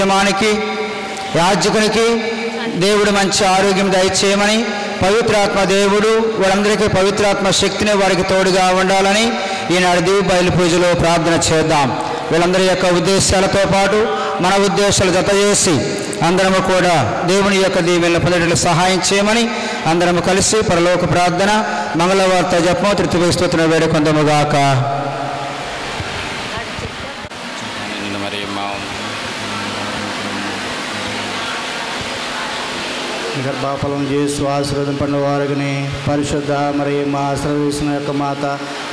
యజమానికి యాజకునికి దేవుడు మంచి ఆరోగ్యం దయచేయమని, పవిత్రాత్మ దేవుడు వాళ్ళందరికీ పవిత్రాత్మ శక్తిని వారికి తోడుగా ఉండాలని ఈనాడు దివ్య బయలు పూజలో ప్రార్థన చేద్దాం. వీళ్ళందరి యొక్క ఉద్దేశాలతో పాటు మన ఉద్దేశాలు జత చేసి అందరము కూడా దేవుని యొక్క దీవెనలు పొందడానికి సహాయం చేయమని అందరము కలిసి పరలోక ప్రార్థన మంగళవార్త జపము తృతీయ స్తోత్రం వేడుకొందుముగాక. గర్భఫలం చేసి ఆశీర్వాదం పండు వారికి పరిశుద్ధ మరియమ్మ ఆశ్రవీసిన యొక్క మాత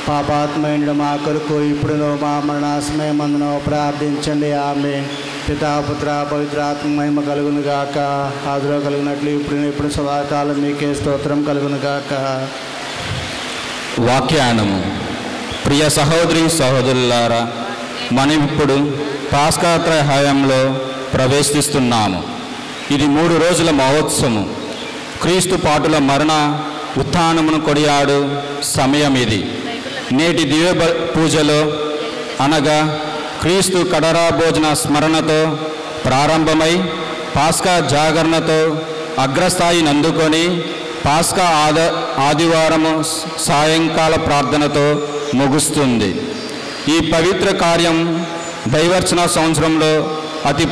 పాపాత్మైన మా కొరకు ఇప్పుడు మా మరణ సమయమందును ప్రార్థించండి. ఆమె పితాపుత్ర పవిత్రాత్మ మహిమ కలుగును గాక. ఆదిలో కలిగినట్లు ఇప్పుడు సదాకాలం మీకే స్తోత్రం కలుగును గాక. వాక్యానము. ప్రియ సహోదరి సహోదరులారా, మనం ఇప్పుడు పాస్కాత్రహాయంలో ప్రవేశిస్తున్నాము. ఇది 3 రోజుల మహోత్సవం. క్రీస్తు పాటుల మరణ ఉత్థానమును కొడియాడు సమయం ఇది. నేటి దివ్య పూజలో అనగా క్రీస్తు కడరా భోజన స్మరణతో ప్రారంభమై పాస్కా జాగరణతో అగ్రస్థాయిని అందుకొని పాస్కా ఆదివారము సాయంకాల ప్రార్థనతో ముగుస్తుంది. ఈ పవిత్ర కార్యం దైవర్చన సంవత్సరంలో అతి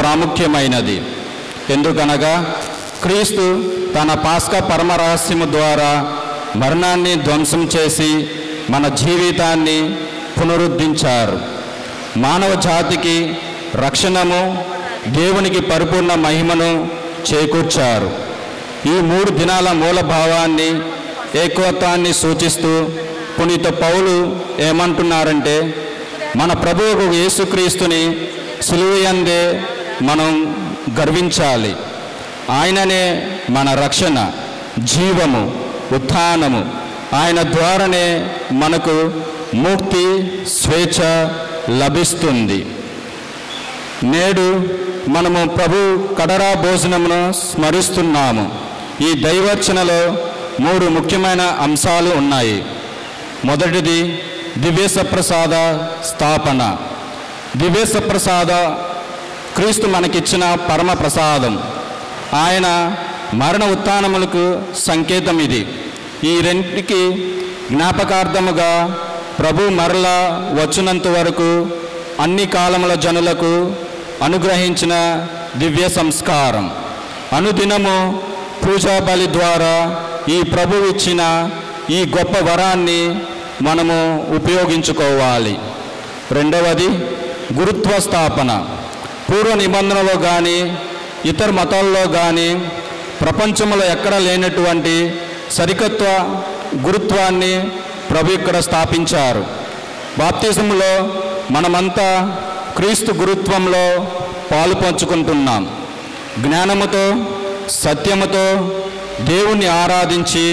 ప్రాముఖ్యమైనది. ఎందుకనగా క్రీస్తు తన పాస్కా పరమరహస్యము ద్వారా మరణాన్ని ధ్వంసం చేసి మన జీవితాన్ని పునరుద్ధరించారు. మానవ జాతికి రక్షణము, దేవునికి పరిపూర్ణ మహిమను చేకూర్చారు. ఈ 3 దినాల మూల భావాన్ని, ఏకత్వాన్ని సూచిస్తూ పునీత పౌలు ఏమంటున్నారంటే, మన ప్రభువు యేసుక్రీస్తుని సిలువయందే మనం గర్వించాలి. ఆయననే మన రక్షణ, జీవము, ఉత్థానము. ఆయన ద్వారానే మనకు ముక్తి, స్వేచ్ఛ లభిస్తుంది. నేడు మనము ప్రభు కడరా భోజనమును స్మరిస్తున్నాము. ఈ దైవర్చనలో 3 ముఖ్యమైన అంశాలు ఉన్నాయి. మొదటిది దివ్యసప్రసాద స్థాపన. దివ్యసప్రసాద క్రీస్తు మనకిచ్చిన పరమ ప్రసాదం. ఆయన మరణ ఉత్థానములకు సంకేతం ఇది. ఈ రెంటికి జ్ఞాపకార్థముగా ప్రభు మరలా వచ్చినంత వరకు అన్ని కాలముల జనులకు అనుగ్రహించిన దివ్య సంస్కారం. అనుదినము పూజా బలి ద్వారా ఈ ప్రభు ఇచ్చిన ఈ గొప్ప వరాన్ని మనము ఉపయోగించుకోవాలి. రెండవది గురుత్వ స్థాపన. పూర్వ నిబంధనలో కానీ ఇతర మతాల్లో కానీ ప్రపంచంలో ఎక్కడ లేనటువంటి సరికత్వ గురుత్వాన్ని ప్రభు ఇక్కడ స్థాపించారు. బాప్తిజంలో మనమంతా క్రీస్తు గురుత్వంలో పాలు పంచుకుంటున్నాం. జ్ఞానముతో, సత్యముతో దేవుణ్ణి ఆరాధించి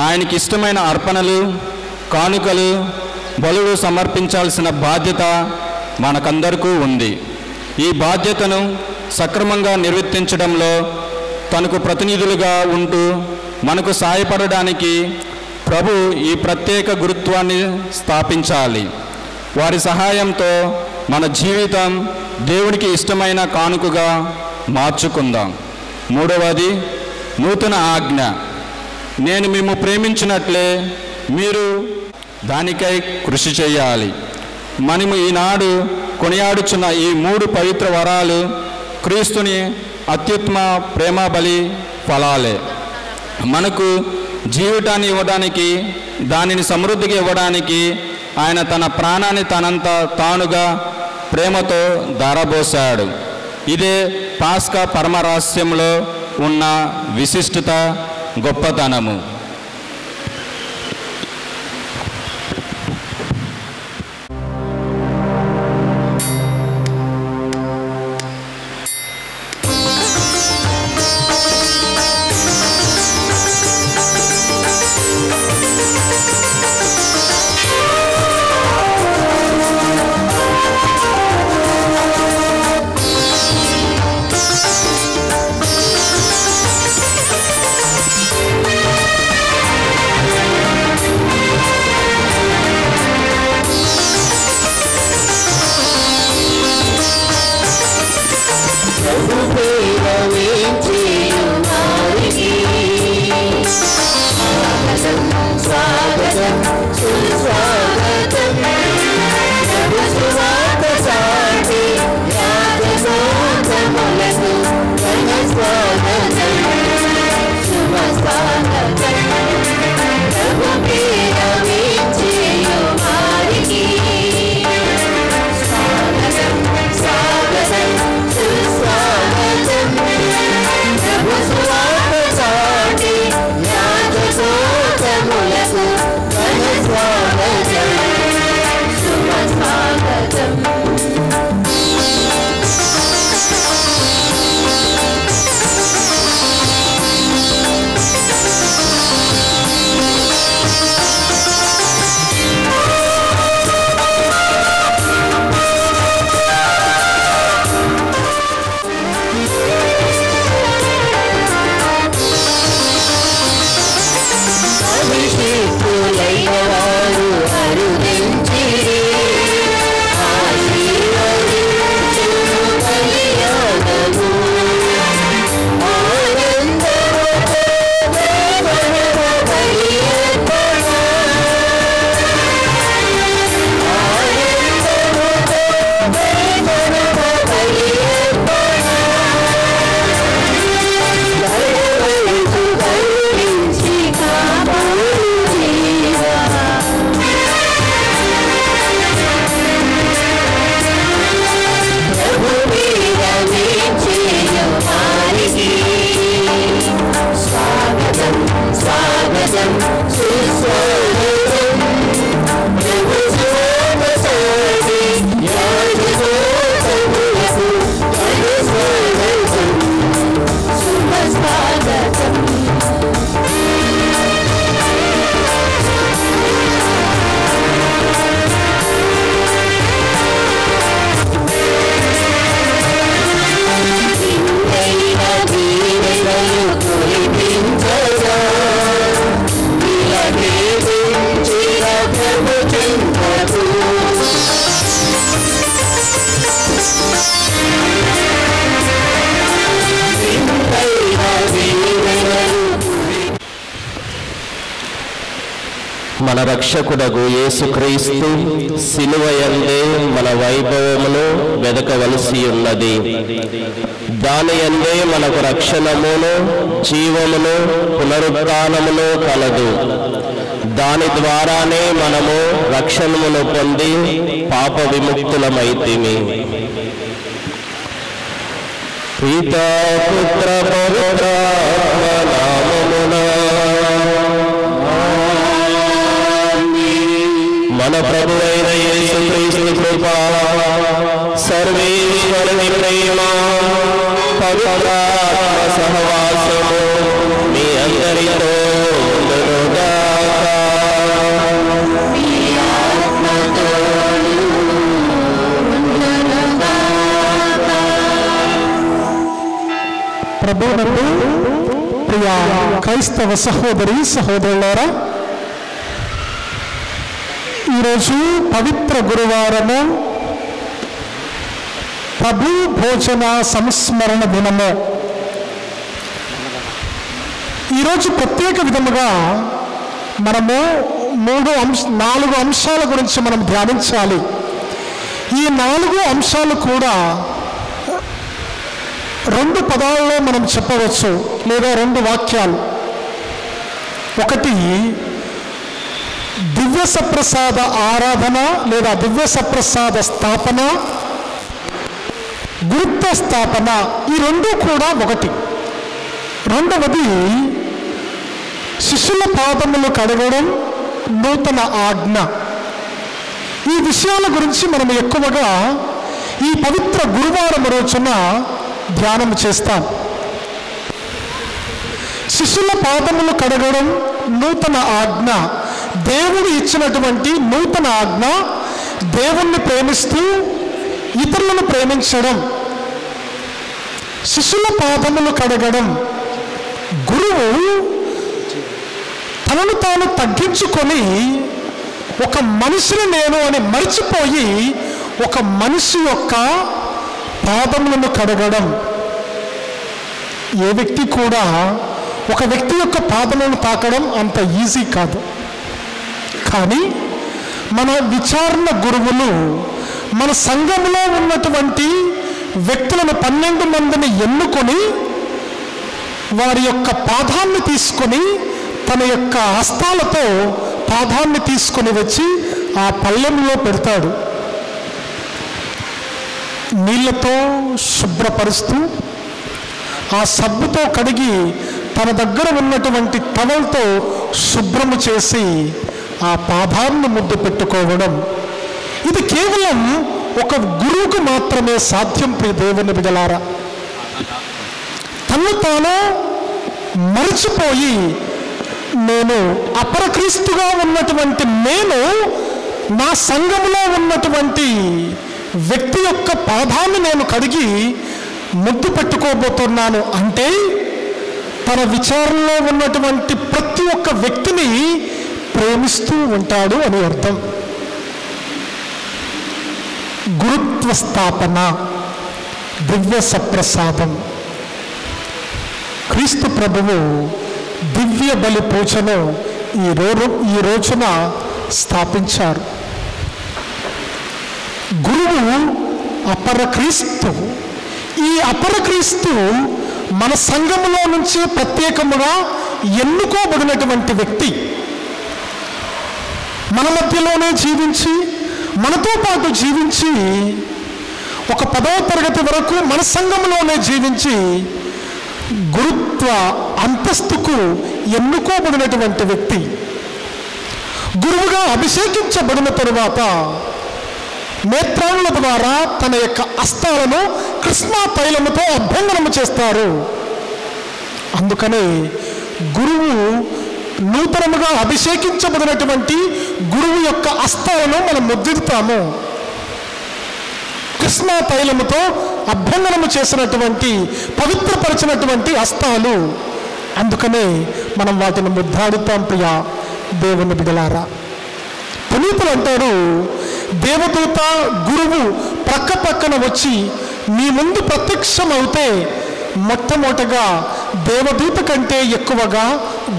ఆయనకి ఇష్టమైన అర్పణలు, కానుకలు, బలులు సమర్పించాల్సిన బాధ్యత మనకందరికీ ఉంది. ఈ బాధ్యతను సక్రమంగా నిర్వర్తించడంలో తనకు ప్రతినిధులుగా ఉంటూ మనకు సహాయపడడానికి ప్రభు ఈ ప్రత్యేక గురుత్వాన్ని స్థాపించాలి. వారి సహాయంతో మన జీవితం దేవునికి ఇష్టమైన కానుకగా మార్చుకుందాం. మూడవది నూతన ఆజ్ఞ. నేను మిమ్ము ప్రేమించినట్లే మీరు దానికై కృషి చేయాలి. మనము ఈనాడు కొనియాడుచున్న ఈ 3 పవిత్ర వరాలు క్రీస్తుని అత్యుత్తమ ప్రేమ బలి ఫలాలే. మనకు జీవితాన్ని ఇవ్వడానికి, దానిని సమృద్ధిగా ఇవ్వడానికి ఆయన తన ప్రాణాన్ని తనంత తానుగా ప్రేమతో ధారబోసాడు. ఇదే పాస్కా పరమరహస్యంలో ఉన్న విశిష్టత, గొప్పతనము. మన రక్షకుడగు యేసుక్రీస్తు సిలువయందే మన వైభవమును వెదకవలసి ఉన్నది. దాని యందే మనకు రక్షణమును, జీవమును, పునరుత్థానమును కలదు. దాని ద్వారానే మనము రక్షణమును పొంది పాప విముక్తులమైతిమి. పితా పుత్ర పవిత్రాత్మ నామమున మన ప్రభువైన యేసుక్రీస్తు కృప, సర్వేశ్వరుని ప్రేమ, పవిత్రాత్మ సహవాసము మీ అందరితో ఉండునుగాక. ప్రభువునందు ప్రియ క్రైస్తవ సహోదరి సహోదరులారా, ఈరోజు పవిత్ర గురువారము, ప్రభు భోజన సంస్మరణ దినము. ఈరోజు ప్రత్యేక విధముగా మనము 4 అంశాల గురించి మనం ధ్యానించాలి. ఈ 4 అంశాలు కూడా 2 పదాలలో మనం చెప్పవచ్చు, లేదా 2 వాక్యాలు. ఒకటి దివ్య సప్రసాద ఆరాధన లేదా దివ్య సప్రసాద స్థాపన, గురుత్వ స్థాపన. ఈ 2 కూడా ఒకటి. రెండవది శిష్యుల పాదములు కడగడం, నూతన ఆజ్ఞ. ఈ విషయాల గురించి మనం ఎక్కువగా ఈ పవిత్ర గురువారం రోజున ధ్యానం చేస్తాం. శిష్యుల పాదములు కడగడం, నూతన ఆజ్ఞ. దేవుడు ఇచ్చినటువంటి నూతన ఆజ్ఞ, దేవుణ్ణి ప్రేమిస్తూ ఇతరులను ప్రేమించడం. శిష్యుల పాదములు కడగడం, గురువు తనను తాను తగ్గించుకొని ఒక మనిషిని నేను అని మరిచిపోయి ఒక మనిషి యొక్క పాదములను కడగడం. ఏ వ్యక్తి కూడా ఒక వ్యక్తి యొక్క పాదములను తాకడం అంత ఈజీ కాదు. కానీ మన విచారణ గురువులు మన సంఘంలో ఉన్నటువంటి వ్యక్తులను 12 మందిని ఎన్నుకొని వారి యొక్క పాదాన్ని తీసుకొని తన యొక్క హస్తాలతో పాదాన్ని తీసుకొని వచ్చి ఆ పళ్ళెంలో పెడతాడు. నీళ్లతో శుభ్రపరుస్తూ ఆ సబ్బుతో కడిగి తన దగ్గర ఉన్నటువంటి టవల్తో శుభ్రము చేసి ఆ పాదాన్ని ముద్దు పెట్టుకోవడం. ఇది కేవలం ఒక గురువుకు మాత్రమే సాధ్యం. ప్రియ దేవుని బిడ్డలారా, తను తాను మరిచిపోయి నేను అపరక్రీస్తుగా ఉన్నటువంటి నేను నా సంఘంలో ఉన్నటువంటి వ్యక్తి యొక్క పాదాన్ని నేను కడిగి ముద్దు పెట్టుకోబోతున్నాను అంటే తన విచారణలో ఉన్నటువంటి ప్రతి ఒక్క వ్యక్తిని ప్రేమిస్తూ ఉంటాడు అని అర్థం. గురుత్వ స్థాపన, దివ్య సప్రసాదం. క్రీస్తు ప్రభువు దివ్య బలి పూజను ఈ రోజున స్థాపించారు. గురువు అపరక్రీస్తు. ఈ అపరక్రీస్తు మన సంఘములో నుంచి ప్రత్యేకముగా ఎన్నుకోబడినటువంటి వ్యక్తి. మన మధ్యలోనే జీవించి మనతో పాటు జీవించి ఒక 10వ తరగతి వరకు మన సంఘంలోనే జీవించి గురుత్వ అంతస్తుకు ఎన్నుకోబడినటువంటి వ్యక్తి. గురువుగా అభిషేకించబడిన తరువాత నేత్రాల ద్వారా తన యొక్క హస్తాలను కృష్ణా తైలముతో అభ్యంగనము చేస్తారు. అందుకనే గురువు నూతనముగా అభిషేకించబడినటువంటి గురువు యొక్క హస్తాలను మనం ముద్దిస్తాము. కృష్ణా తైలముతో అభ్యంగనము చేసినటువంటి పవిత్రపరిచినటువంటి హస్తాలు. అందుకనే మనం వాటిని ముద్దాడుతాం. ప్రియ దేవుని బిడ్డలారా, పునీతులు అంటారు, దేవదూత గురువు ప్రక్క పక్కన వచ్చి మీ ముందు ప్రత్యక్షమవుతే మొట్టమొదటగా దేవదూత కంటే ఎక్కువగా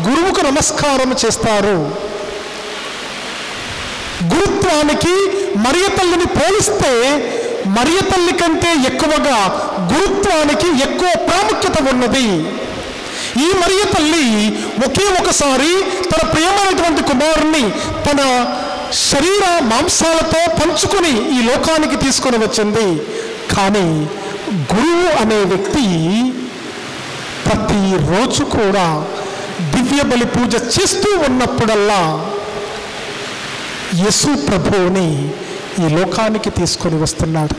గురువుకు నమస్కారం చేస్తారు. గురుత్వానికి మరియ తల్లిని పోలిస్తే మరియ తల్లి కంటే ఎక్కువగా గురుత్వానికి ఎక్కువ ప్రాముఖ్యత ఉన్నది. ఈ మరియ తల్లి ఒకే ఒకసారి తన ప్రియమైనటువంటి కుమారుణ్ణి తన శరీర మాంసాలతో పంచుకొని ఈ లోకానికి తీసుకొని వచ్చింది. కానీ గురువు అనే వ్యక్తి ప్రతిరోజు కూడా దివ్య బలి పూజ చేస్తూ ఉన్నప్పుడల్లా యేసు ప్రభువుని ఈ లోకానికి తీసుకొని వస్తున్నాడు.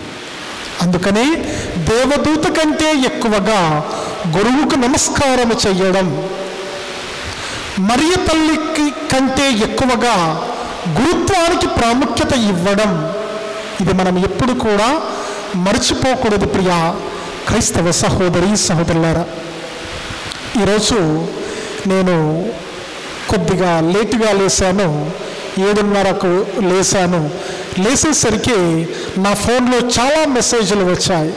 అందుకని దేవదూత కంటే ఎక్కువగా గురువుకు నమస్కారం చేయడం, మరియ తల్లికి కంటే ఎక్కువగా గురుత్వానికి ప్రాముఖ్యత ఇవ్వడం, ఇది మనం ఎప్పుడు కూడా మర్చిపోకూడదు. ప్రియ క్రైస్తవ సహోదరి సహోదరులారా, ఈరోజు నేను కొద్దిగా లేటుగా లేచాను. 7:30కు లేచాను. లేచేసరికి నా ఫోన్లో చాలా మెసేజ్లు వచ్చాయి.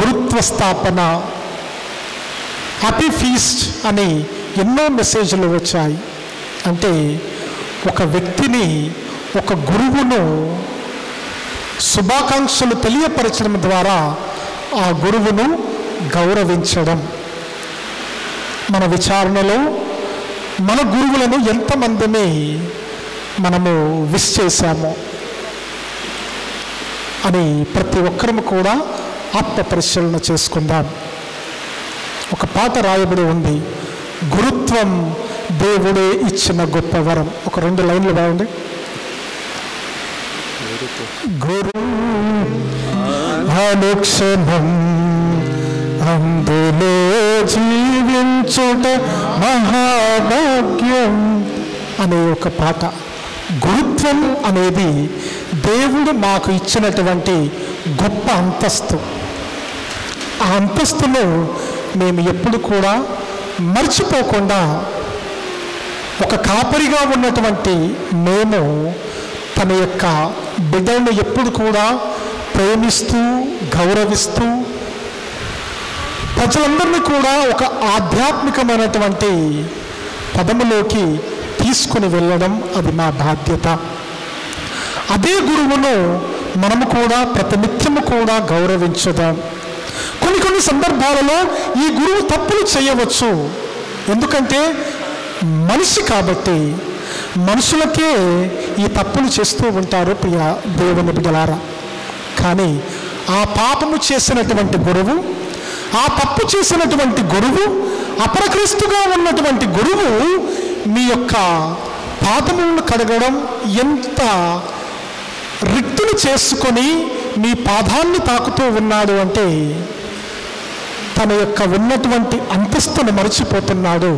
గురుత్వ స్థాపన, హ్యాపీ ఫీస్ట్ అని ఎన్నో మెసేజ్లు వచ్చాయి. అంటే ఒక వ్యక్తిని, ఒక గురువును శుభాకాంక్షలు తెలియపరచడం ద్వారా ఆ గురువును గౌరవించడం. మన విచారణలో మన గురువులను ఎంతమందిని మనము విష్ చేశాము అని ప్రతి ఒక్కరము కూడా ఆత్మ పరిశీలన చేసుకుందాం. ఒక పాట రాయబడి ఉంది, గురుత్వం దేవుడే ఇచ్చిన గొప్ప వరం. ఒక 2 లైన్లు బాగుంది. గురు అనుక్షణం అందులో జీవించుట మహాభాగ్యం అనే ఒక పాట. గురుత్వం అనేది దేవుడు మాకు ఇచ్చినటువంటి గొప్ప అంతస్తు. ఆ అంతస్తును మేము ఎప్పుడు కూడా మర్చిపోకుండా, ఒక కాపరిగా ఉన్నటువంటి మేము తన యొక్క బిడ్డలను ఎప్పుడు కూడా ప్రేమిస్తూ గౌరవిస్తూ ప్రజలందరినీ కూడా ఒక ఆధ్యాత్మికమైనటువంటి పదములోకి తీసుకుని వెళ్ళడం అది మా బాధ్యత. అదే గురువును మనము కూడా ప్రతినిత్యము కూడా గౌరవించుదాం. కొన్ని సందర్భాలలో ఈ గురువు తప్పులు చేయవచ్చు. ఎందుకంటే మనిషి కాబట్టి, మనుషులకే ఈ తప్పులు చేస్తూ ఉంటారు ప్రియ దేవుని బిడ్డలారా. కానీ ఆ పాపము చేసినటువంటి గురువు, ఆ తప్పు చేసినటువంటి గురువు, అపరక్రీస్తుగా ఉన్నటువంటి గురువు మీ యొక్క పాదములను కడగడం, ఎంత రిక్తులు చేసుకొని మీ పాదాన్ని తాకుతూ ఉన్నాడు అంటే తన యొక్క ఉన్నటువంటి అంతస్తును మరచిపోతున్నాడు.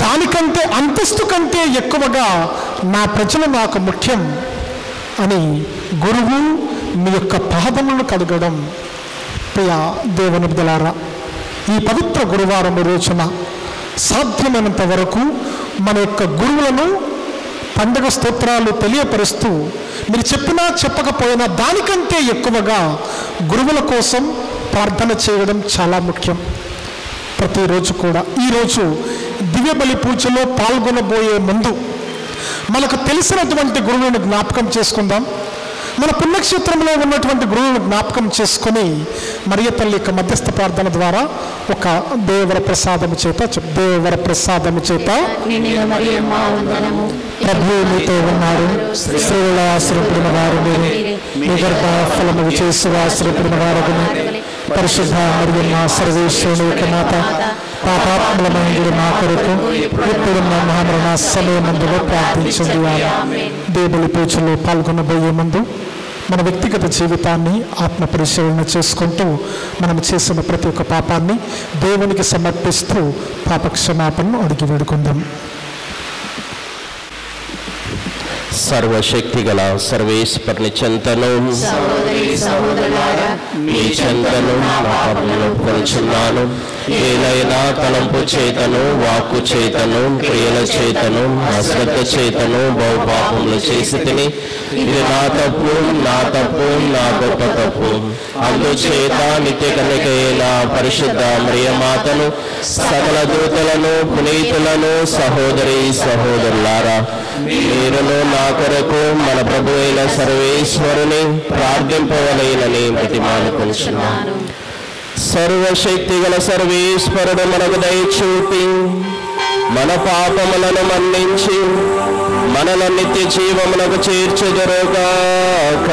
దానికంటే, అంతస్తు కంటే ఎక్కువగా నా ప్రజలు నాకు ముఖ్యం అని గురువు మీ యొక్క పాదములను కడగడం. ప్రియ దేవుని బిడ్డలారా, ఈ పవిత్ర గురువారం రోజున సాధ్యమైనంత వరకు మన యొక్క గురువులను పండుగ స్తోత్రాలు తెలియపరుస్తూ, మీరు చెప్పినా చెప్పకపోయినా దానికంటే ఎక్కువగా గురువుల కోసం ప్రార్థన చేయడం చాలా ముఖ్యం. ప్రతిరోజు కూడా ఈరోజు దివ్య బలి పూజలో పాల్గొనబోయే ముందు మనకు తెలిసినటువంటి గురువులను జ్ఞాపకం చేసుకుందాం. మన పుణ్యక్షేత్రంలో ఉన్నటువంటి గురువులను జ్ఞాపకం చేసుకుని మరియ తల్లి యొక్క మధ్యస్థ ప్రార్థన ద్వారా ఒక దేవర ప్రసాదము చేత ప్రభువు మీతో ఉన్నారు, స్త్రీల ఆశ్రయపడిన వారు మీరు, మీ గర్భ ఫలము చేసి ఆశ్రయపడిన వారు పరిశుద్ధ మరియు మా సర్వేశ్వరుని యొక్క మాత, పాపాత్మలమైన మా కొరకు ఇప్పుడు మా మహామరణ సమయమందులో ప్రార్థించండి. దేవుని పూజలో పాల్గొనబోయే ముందు మన వ్యక్తిగత జీవితాన్ని ఆత్మ పరిశీలన చేసుకుంటూ మనం చేసిన ప్రతి ఒక్క పాపాన్ని దేవునికి సమర్పిస్తూ పాపక్షమాపణను అడిగి వేడుకుందాం. సర్వశక్తి గల సర్వేశ్వరుని చెంతను మీ చెంతను నా పాపములను కొలుచున్నాను. ఏదైనా తలంపు చేతను, వాక్కు చేతను, క్రియల చేతను, అశ్రద్ధ చేతను బహుపాపములు చేసి తిని, ఇది నా తప్పు నా గొప్ప తప్పు. కొరకు అందుచేత నిత్య కన్యకైన పరిశుద్ధ మరియమాతను సకల దూతలను పునీతులను సహోదరి సహోదరులారా మీరును నా కొరకు మన ప్రభు అయిన సర్వేశ్వరుని ప్రార్థింపవలెనని ప్రతిమానుకుంటున్నాను. సర్వశక్తి గల సర్వేశ్వరుడు మనకు దయచూపి మన పాపములను మన్నించి మనల నిత్య జీవమునకు చేర్చుదురుగాక.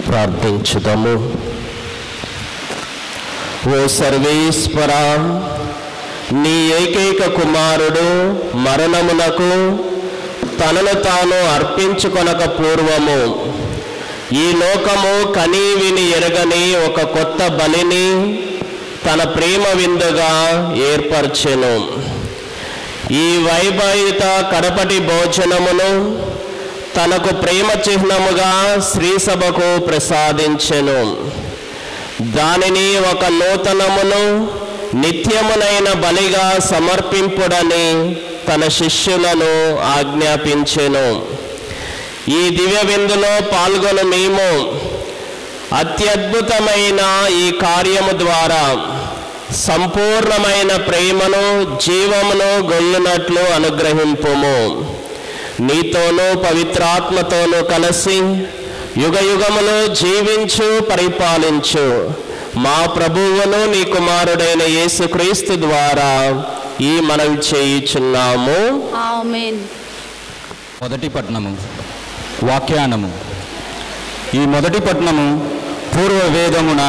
ప్రార్థించుదాము. ఓ సర్వేశ్వర, నీ ఏకైక కుమారుడు మరణమునకు తనను తాను అర్పించుకొనక పూర్వము ఈ లోకము కనీ విని ఎరగని ఒక కొత్త బలిని తన ప్రేమ విందుగా ఏర్పరచెను. ఈ వైభవిత కడపటి భోజనమును తనకు ప్రేమ చిహ్నముగా శ్రీసభకు ప్రసాదించెను. దానిని ఒక నూతనమును నిత్యమునైన బలిగా సమర్పింపుడని తన శిష్యులను ఆజ్ఞాపించెను. ఈ దివ్య విందులో పాల్గొన మేము అత్యద్భుతమైన ఈ కార్యము ద్వారా సంపూర్ణమైన ప్రేమను జీవమును గొల్లునట్లు అనుగ్రహింపుము. నీతోనూ పవిత్రాత్మతోనూ కలిసి యుగయుగములు జీవించు పరిపాలించు మా ప్రభువును నీ కుమారుడైన యేసుక్రీస్తు ద్వారా ఈ మనవి చేయుచున్నాము. ఆమేన్. మొదటి పట్టణము వాక్యానము. ఈ మొదటి పట్టణము పూర్వ వేదమున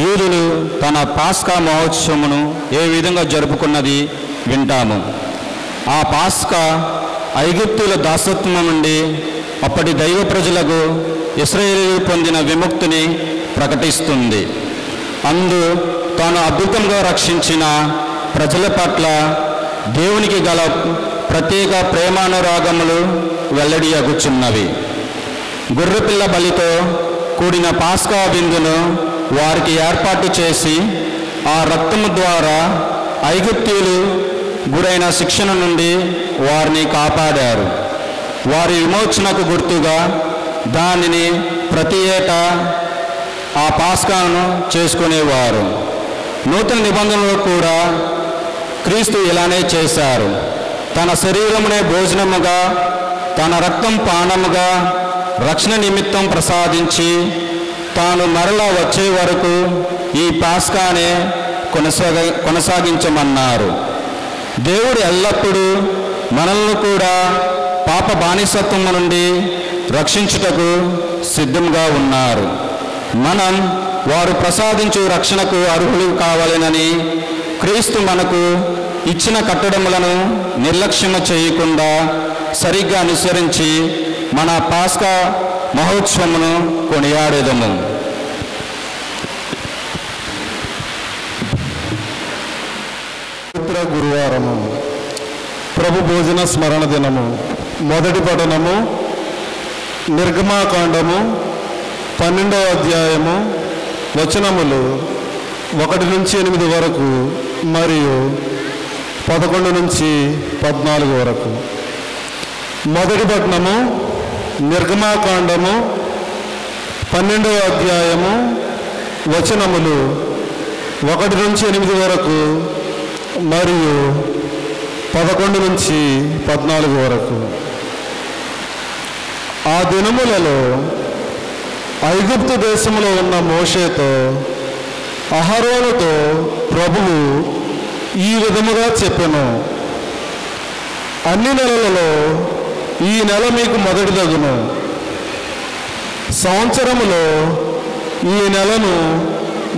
యూదులు తన పాస్కా మహోత్సవమును ఏ విధంగా జరుపుకున్నది వింటాము. ఆ పాస్కా ఐగుప్తుల దాసత్వం నుండి అప్పటి దైవ ప్రజలకు ఇశ్రాయేలీయులు పొందిన విముక్తిని ప్రకటిస్తుంది. అందు తాను అద్భుతంగా రక్షించిన ప్రజల పట్ల దేవునికి గల ప్రత్యేక ప్రేమానురాగములు వెల్లడియగుచున్నవి. గొర్రెపిల్ల బలితో కూడిన పాస్కా విందును వారికి ఏర్పాటు చేసి ఆ రక్తము ద్వారా ఐగుప్తీయులు గురైన శిక్షణ నుండి వారిని కాపాడారు. వారి విమోచనకు గుర్తుగా దానిని ప్రతి ఏటా ఆ పాస్కాను చేసుకునేవారు. నూతన నిబంధనలో కూడా క్రీస్తు ఇలానే చేశారు. తన శరీరమునే భోజనముగా తన రక్తం పానముగా రక్షణ నిమిత్తం ప్రసాదించి తాను మరలా వచ్చే వరకు ఈ పాస్కానే కొనసాగించమన్నారు. దేవుడు ఎల్లప్పుడూ మనల్ని కూడా పాప బానిసత్వము నుండి రక్షించుటకు సిద్ధంగా ఉన్నారు. మనం వారు ప్రసాదించు రక్షణకు అర్హులు కావాలనని క్రీస్తు మనకు ఇచ్చిన కట్టడములను నిర్లక్ష్యము చేయకుండా సరిగ్గా అనుసరించి మన పాస్కా మహోత్సవమును కొనియాడేదము. పవిత్ర గురువారము, ప్రభు భోజన స్మరణ దినము. మొదటి పఠనము నిర్గమాకాండము 12వ అధ్యాయము వచనములు 1 నుంచి 8 వరకు మరియు 11 నుంచి 14 వరకు. మొదటి పఠనము నిర్గమాకాండము 12వ అధ్యాయము వచనములు 1 నుంచి 8 వరకు మరియు 11 నుంచి 14 వరకు. ఆ దినములలో ఐగుప్తు దేశంలో ఉన్న మోషేతో అహరోనుతో ప్రభువు ఈ విధముగా చెప్పెను. అన్ని నెలలలో ఈ నెల మీకు మొదటిదగును. సంవత్సరములో ఈ నెలను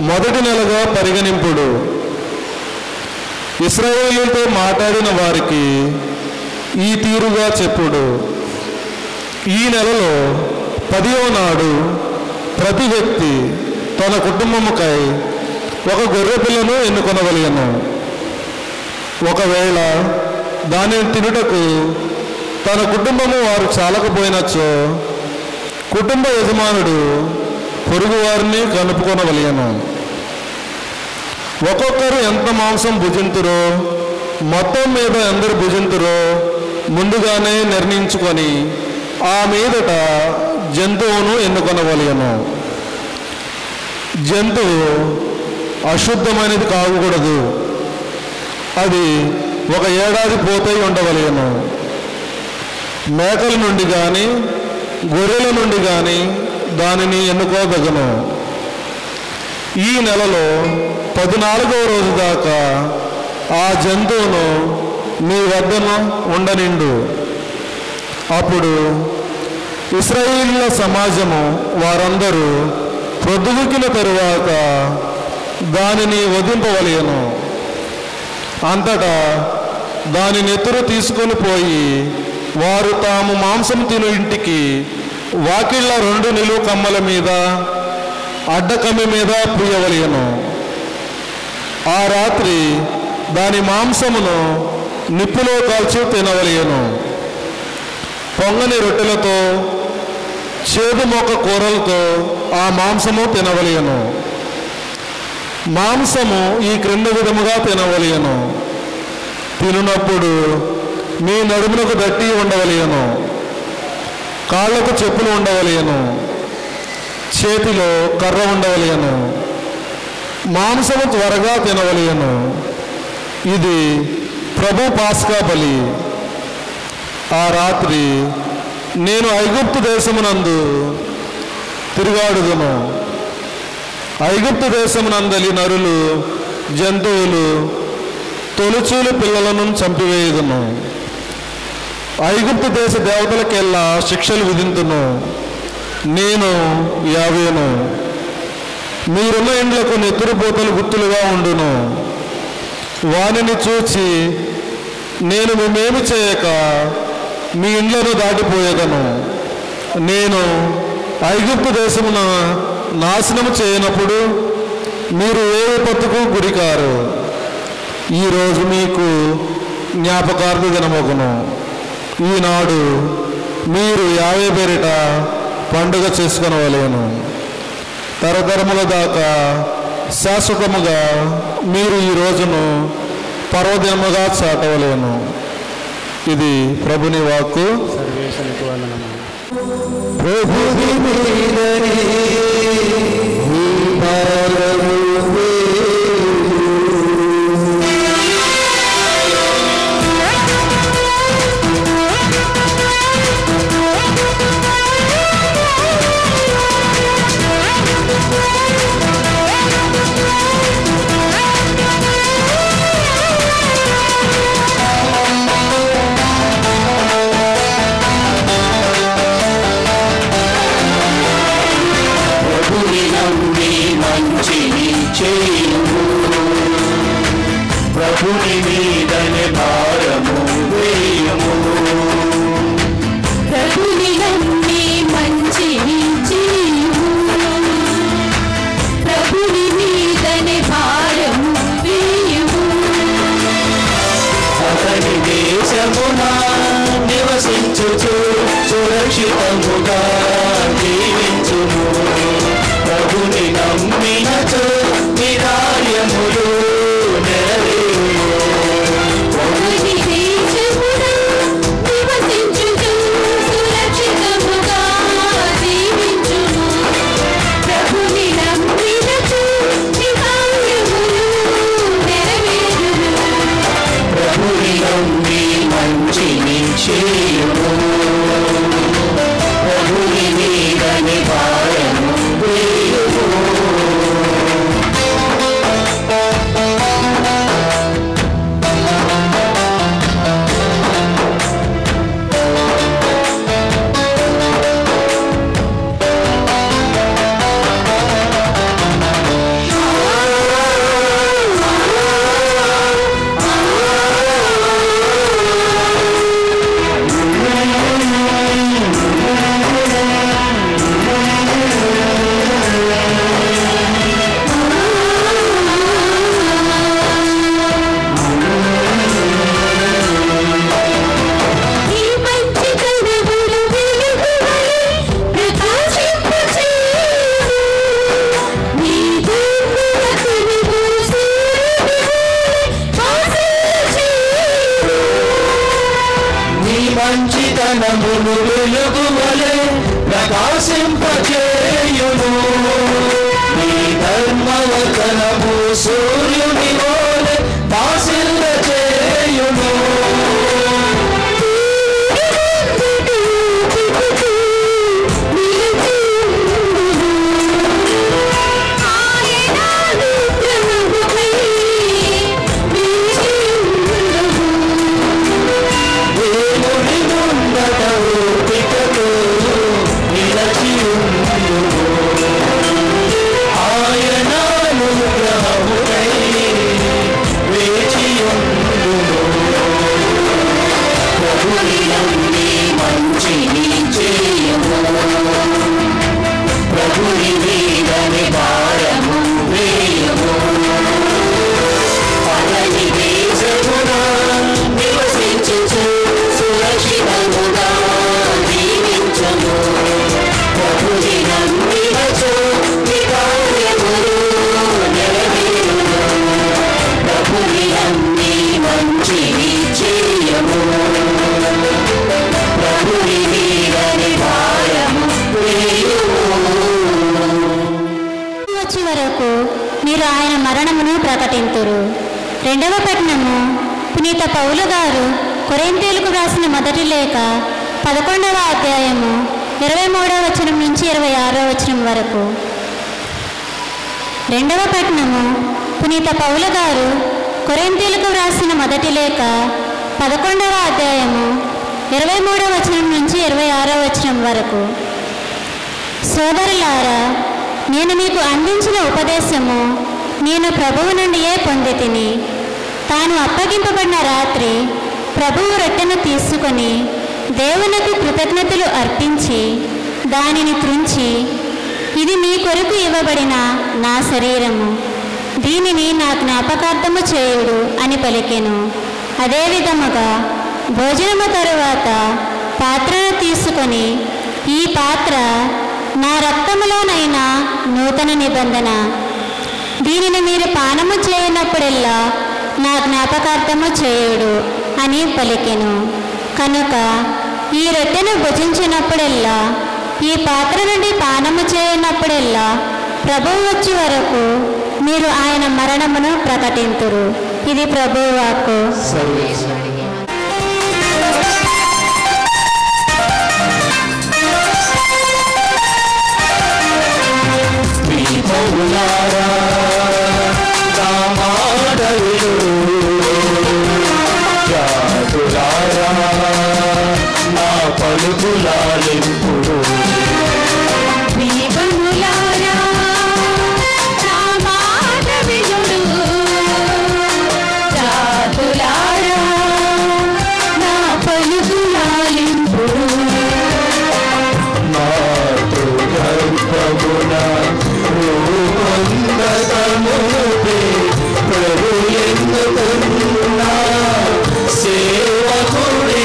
మొదటి నెలగా పరిగణింపుడు. ఇశ్రాయేలీయులతో మాట్లాడిన వారికి ఈ తీరుగా చెప్పుడు. ఈ నెలలో 10వ నాడు ప్రతి వ్యక్తి తన కుటుంబముకై ఒక గొర్రెపిల్లను ఎన్నుకొనవలెను. ఒకవేళ దానిని తినుటకు తన కుటుంబము వారు చాలకపోయినచో కుటుంబ యజమానుడు పొరుగు వారిని కలుపుకొనవలెను. ఒక్కొక్కరు ఎంత మాంసం భుజింతురో మొత్తం మీద ఎందరు భుజింతురో ముందుగానే నిర్ణయించుకొని ఆ మీదట జంతువును ఎన్నుకొనవలెను. జంతువు అశుద్ధమైనది కాకూడదు. అది 1 ఏడాది పోతై ఉండవలెను. మేకల నుండి కానీ గొర్రెల నుండి కానీ దానిని ఎన్నుకోదగను. ఈ నెలలో 14వ రోజు దాకా ఆ జంతువును మీ వద్దను ఉండనిండు. అప్పుడు ఇశ్రాయేలీయుల సమాజము వారందరూ ప్రొద్దుగుకిన తరువాత దానిని వధింపవలెను. అంతటా దాని నెత్తురు తీసుకొని పోయి వారు తాము మాంసం తిను ఇంటికి వాకిళ్ళ 2 నిలువు కమ్మల మీద అడ్డకమ్మి మీద పూయవలెను. ఆ రాత్రి దాని మాంసమును నిప్పులో కాల్చి తినవలెను. పొంగని రొట్టెలతో చేదు మొక్క కూరలతో ఆ మాంసము తినవలయను. మాంసము ఈ క్రింది విధముగా తినవలయను. తినునప్పుడు మీ నడుములకు దట్టి ఉండవలయను, కాళ్ళకు చెప్పులు ఉండవలయను, చేతిలో కర్ర ఉండవలయను. మాంసము త్వరగా తినవలయను. ఇది ప్రభు పాస్కా బలి. ఆ రాత్రి నేను ఐగుప్తు దేశమునందు తిరుగాడుదును. ఐగుప్తు దేశమునందలి నరులు, జంతువులు, తొలుచూలు పిల్లలను చంపివేయుదును. ఐగుప్తు దేశ దేవతలకెల్లా శిక్షలు విధింతును. నేను యావేను. మీరున్న ఇండ్లకు నెత్తురుపోతలు గుర్తులుగా ఉండును. వానిని చూచి నేను మేమేమి చేయక మీ ఇండ్లను దాటిపోయేదను. నేను ఐగుప్తు దేశమున నాశనము చేయనప్పుడు మీరు ఏ విపత్తుకు గురికారు. ఈరోజు మీకు జ్ఞాపకార్థ దినమగును. ఈనాడు మీరు యావే పేరిట పండుగ చేసుకొనవలెను. తరతరముల దాకా శాశ్వతముగా మీరు ఈ రోజును పర్వదినముగా చాటవలేను. ఇది ప్రభుని వాక్కు. సర్వేశ్వరునికి వందనము. ప్రభుని మీదనే ఈ భారము ప్రభుని మీదనే భారము వేయము. ప్రభుని నమ్మి మంచిని చేయుము. ప్రభుని మీదనే భారము వేయుము. అతని దేశమున నివసించుచు సురక్షితముగా జీవించుము. ప్రభుని నమ్మినచో నిరార్యములు నెరవేరును. ప్రభుని దేశమున నివసించుచు సురక్షితముగా జీవించుము. ప్రభుని నమ్మినచో నిరార్యములు నెరవేరును. ప్రభుని నమ్మి మంచిని చేయుము. ప్రభుని మీదనే భారము వేయుము. ఈ మంచి కనువులు వెలుగువలె ప్రకాశింపచేయుము. నీ దుర్గుణ కనువు సూర్యుని వలె భాసింపచేయుము. నీ మంచితనమును వెలుగువలె ప్రకాశింపచేయును. నీ ధర్మవచనము సూర్యుని వలె భాసింపచేయును. దేవుని ముందట ఓపికతో నిలచియుండుము. మీరు ఆయన మరణమును ప్రకటింతురు. రెండవ పట్టణము పునీత పౌలు గారు కొరింథీయులకు రాసిన మొదటి లేఖ 11వ అధ్యాయము 23వ వచనం నుంచి 26వ వచనం వరకు. రెండవ పట్టణము పునీత పౌలు గారు కొరింథీయులకు రాసిన మొదటి లేఖ 11వ అధ్యాయము 23వ వచనం నుంచి 26వ వచనం వరకు. సోదరులారా, నేను మీకు అందించిన ఉపదేశము నేను ప్రభువు నుండియే పొంది తిని. తాను అప్పగింపబడిన రాత్రి ప్రభువు రొట్టెను తీసుకొని దేవునికి కృతజ్ఞతలు అర్పించి దానిని త్రుంచి, ఇది మీ కొరకు ఇవ్వబడిన నా శరీరము, దీనిని నా జ్ఞాపకార్థము చేయుడు అని పలికెను. అదే విధముగా భోజనము తరువాత పాత్రను తీసుకొని, ఈ పాత్ర నా రక్తములోనైనా నూతన నిబంధన, దీనిని మీరు పానము చేయనప్పుడెల్లా నా జ్ఞాపకార్థము చేయుడు అని పలికెను. కనుక ఈ రొట్టెను భుజించినప్పుడెల్లా, ఈ పాత్ర నుండి పానము చేయనప్పుడెల్లా ప్రభువు వచ్చే వరకు మీరు ఆయన మరణమును ప్రకటింతురు. ఇది ప్రభువు వాక్కు. నా పలుకులాలింపుడు దీపములారా నా మాట వినుడు, జాతులారా నా పలుకులాలింపుడు. నాతో గర్భమున రూపొందకమునుపే ప్రభు ఎందుకున్నా సేవకుడితడు.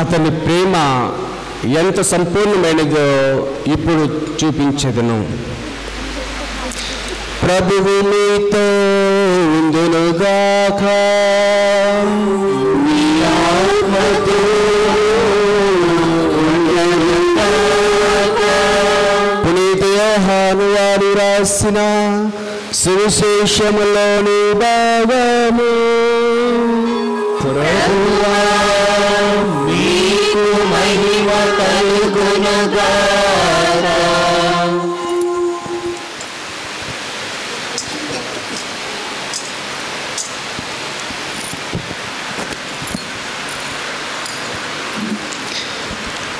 అతని ప్రేమ ఎంత సంపూర్ణమైనదో ఇప్పుడు చూపించెదను. ప్రభువు మీతో ఉండునుగాక. మీ ఆత్మతో ఉండునుగాక. పునీత యోహాను వారు రాసిన సువిశేషములోని భాగము. ప్రభువా మీకు మహిమ కలుగునుగాక.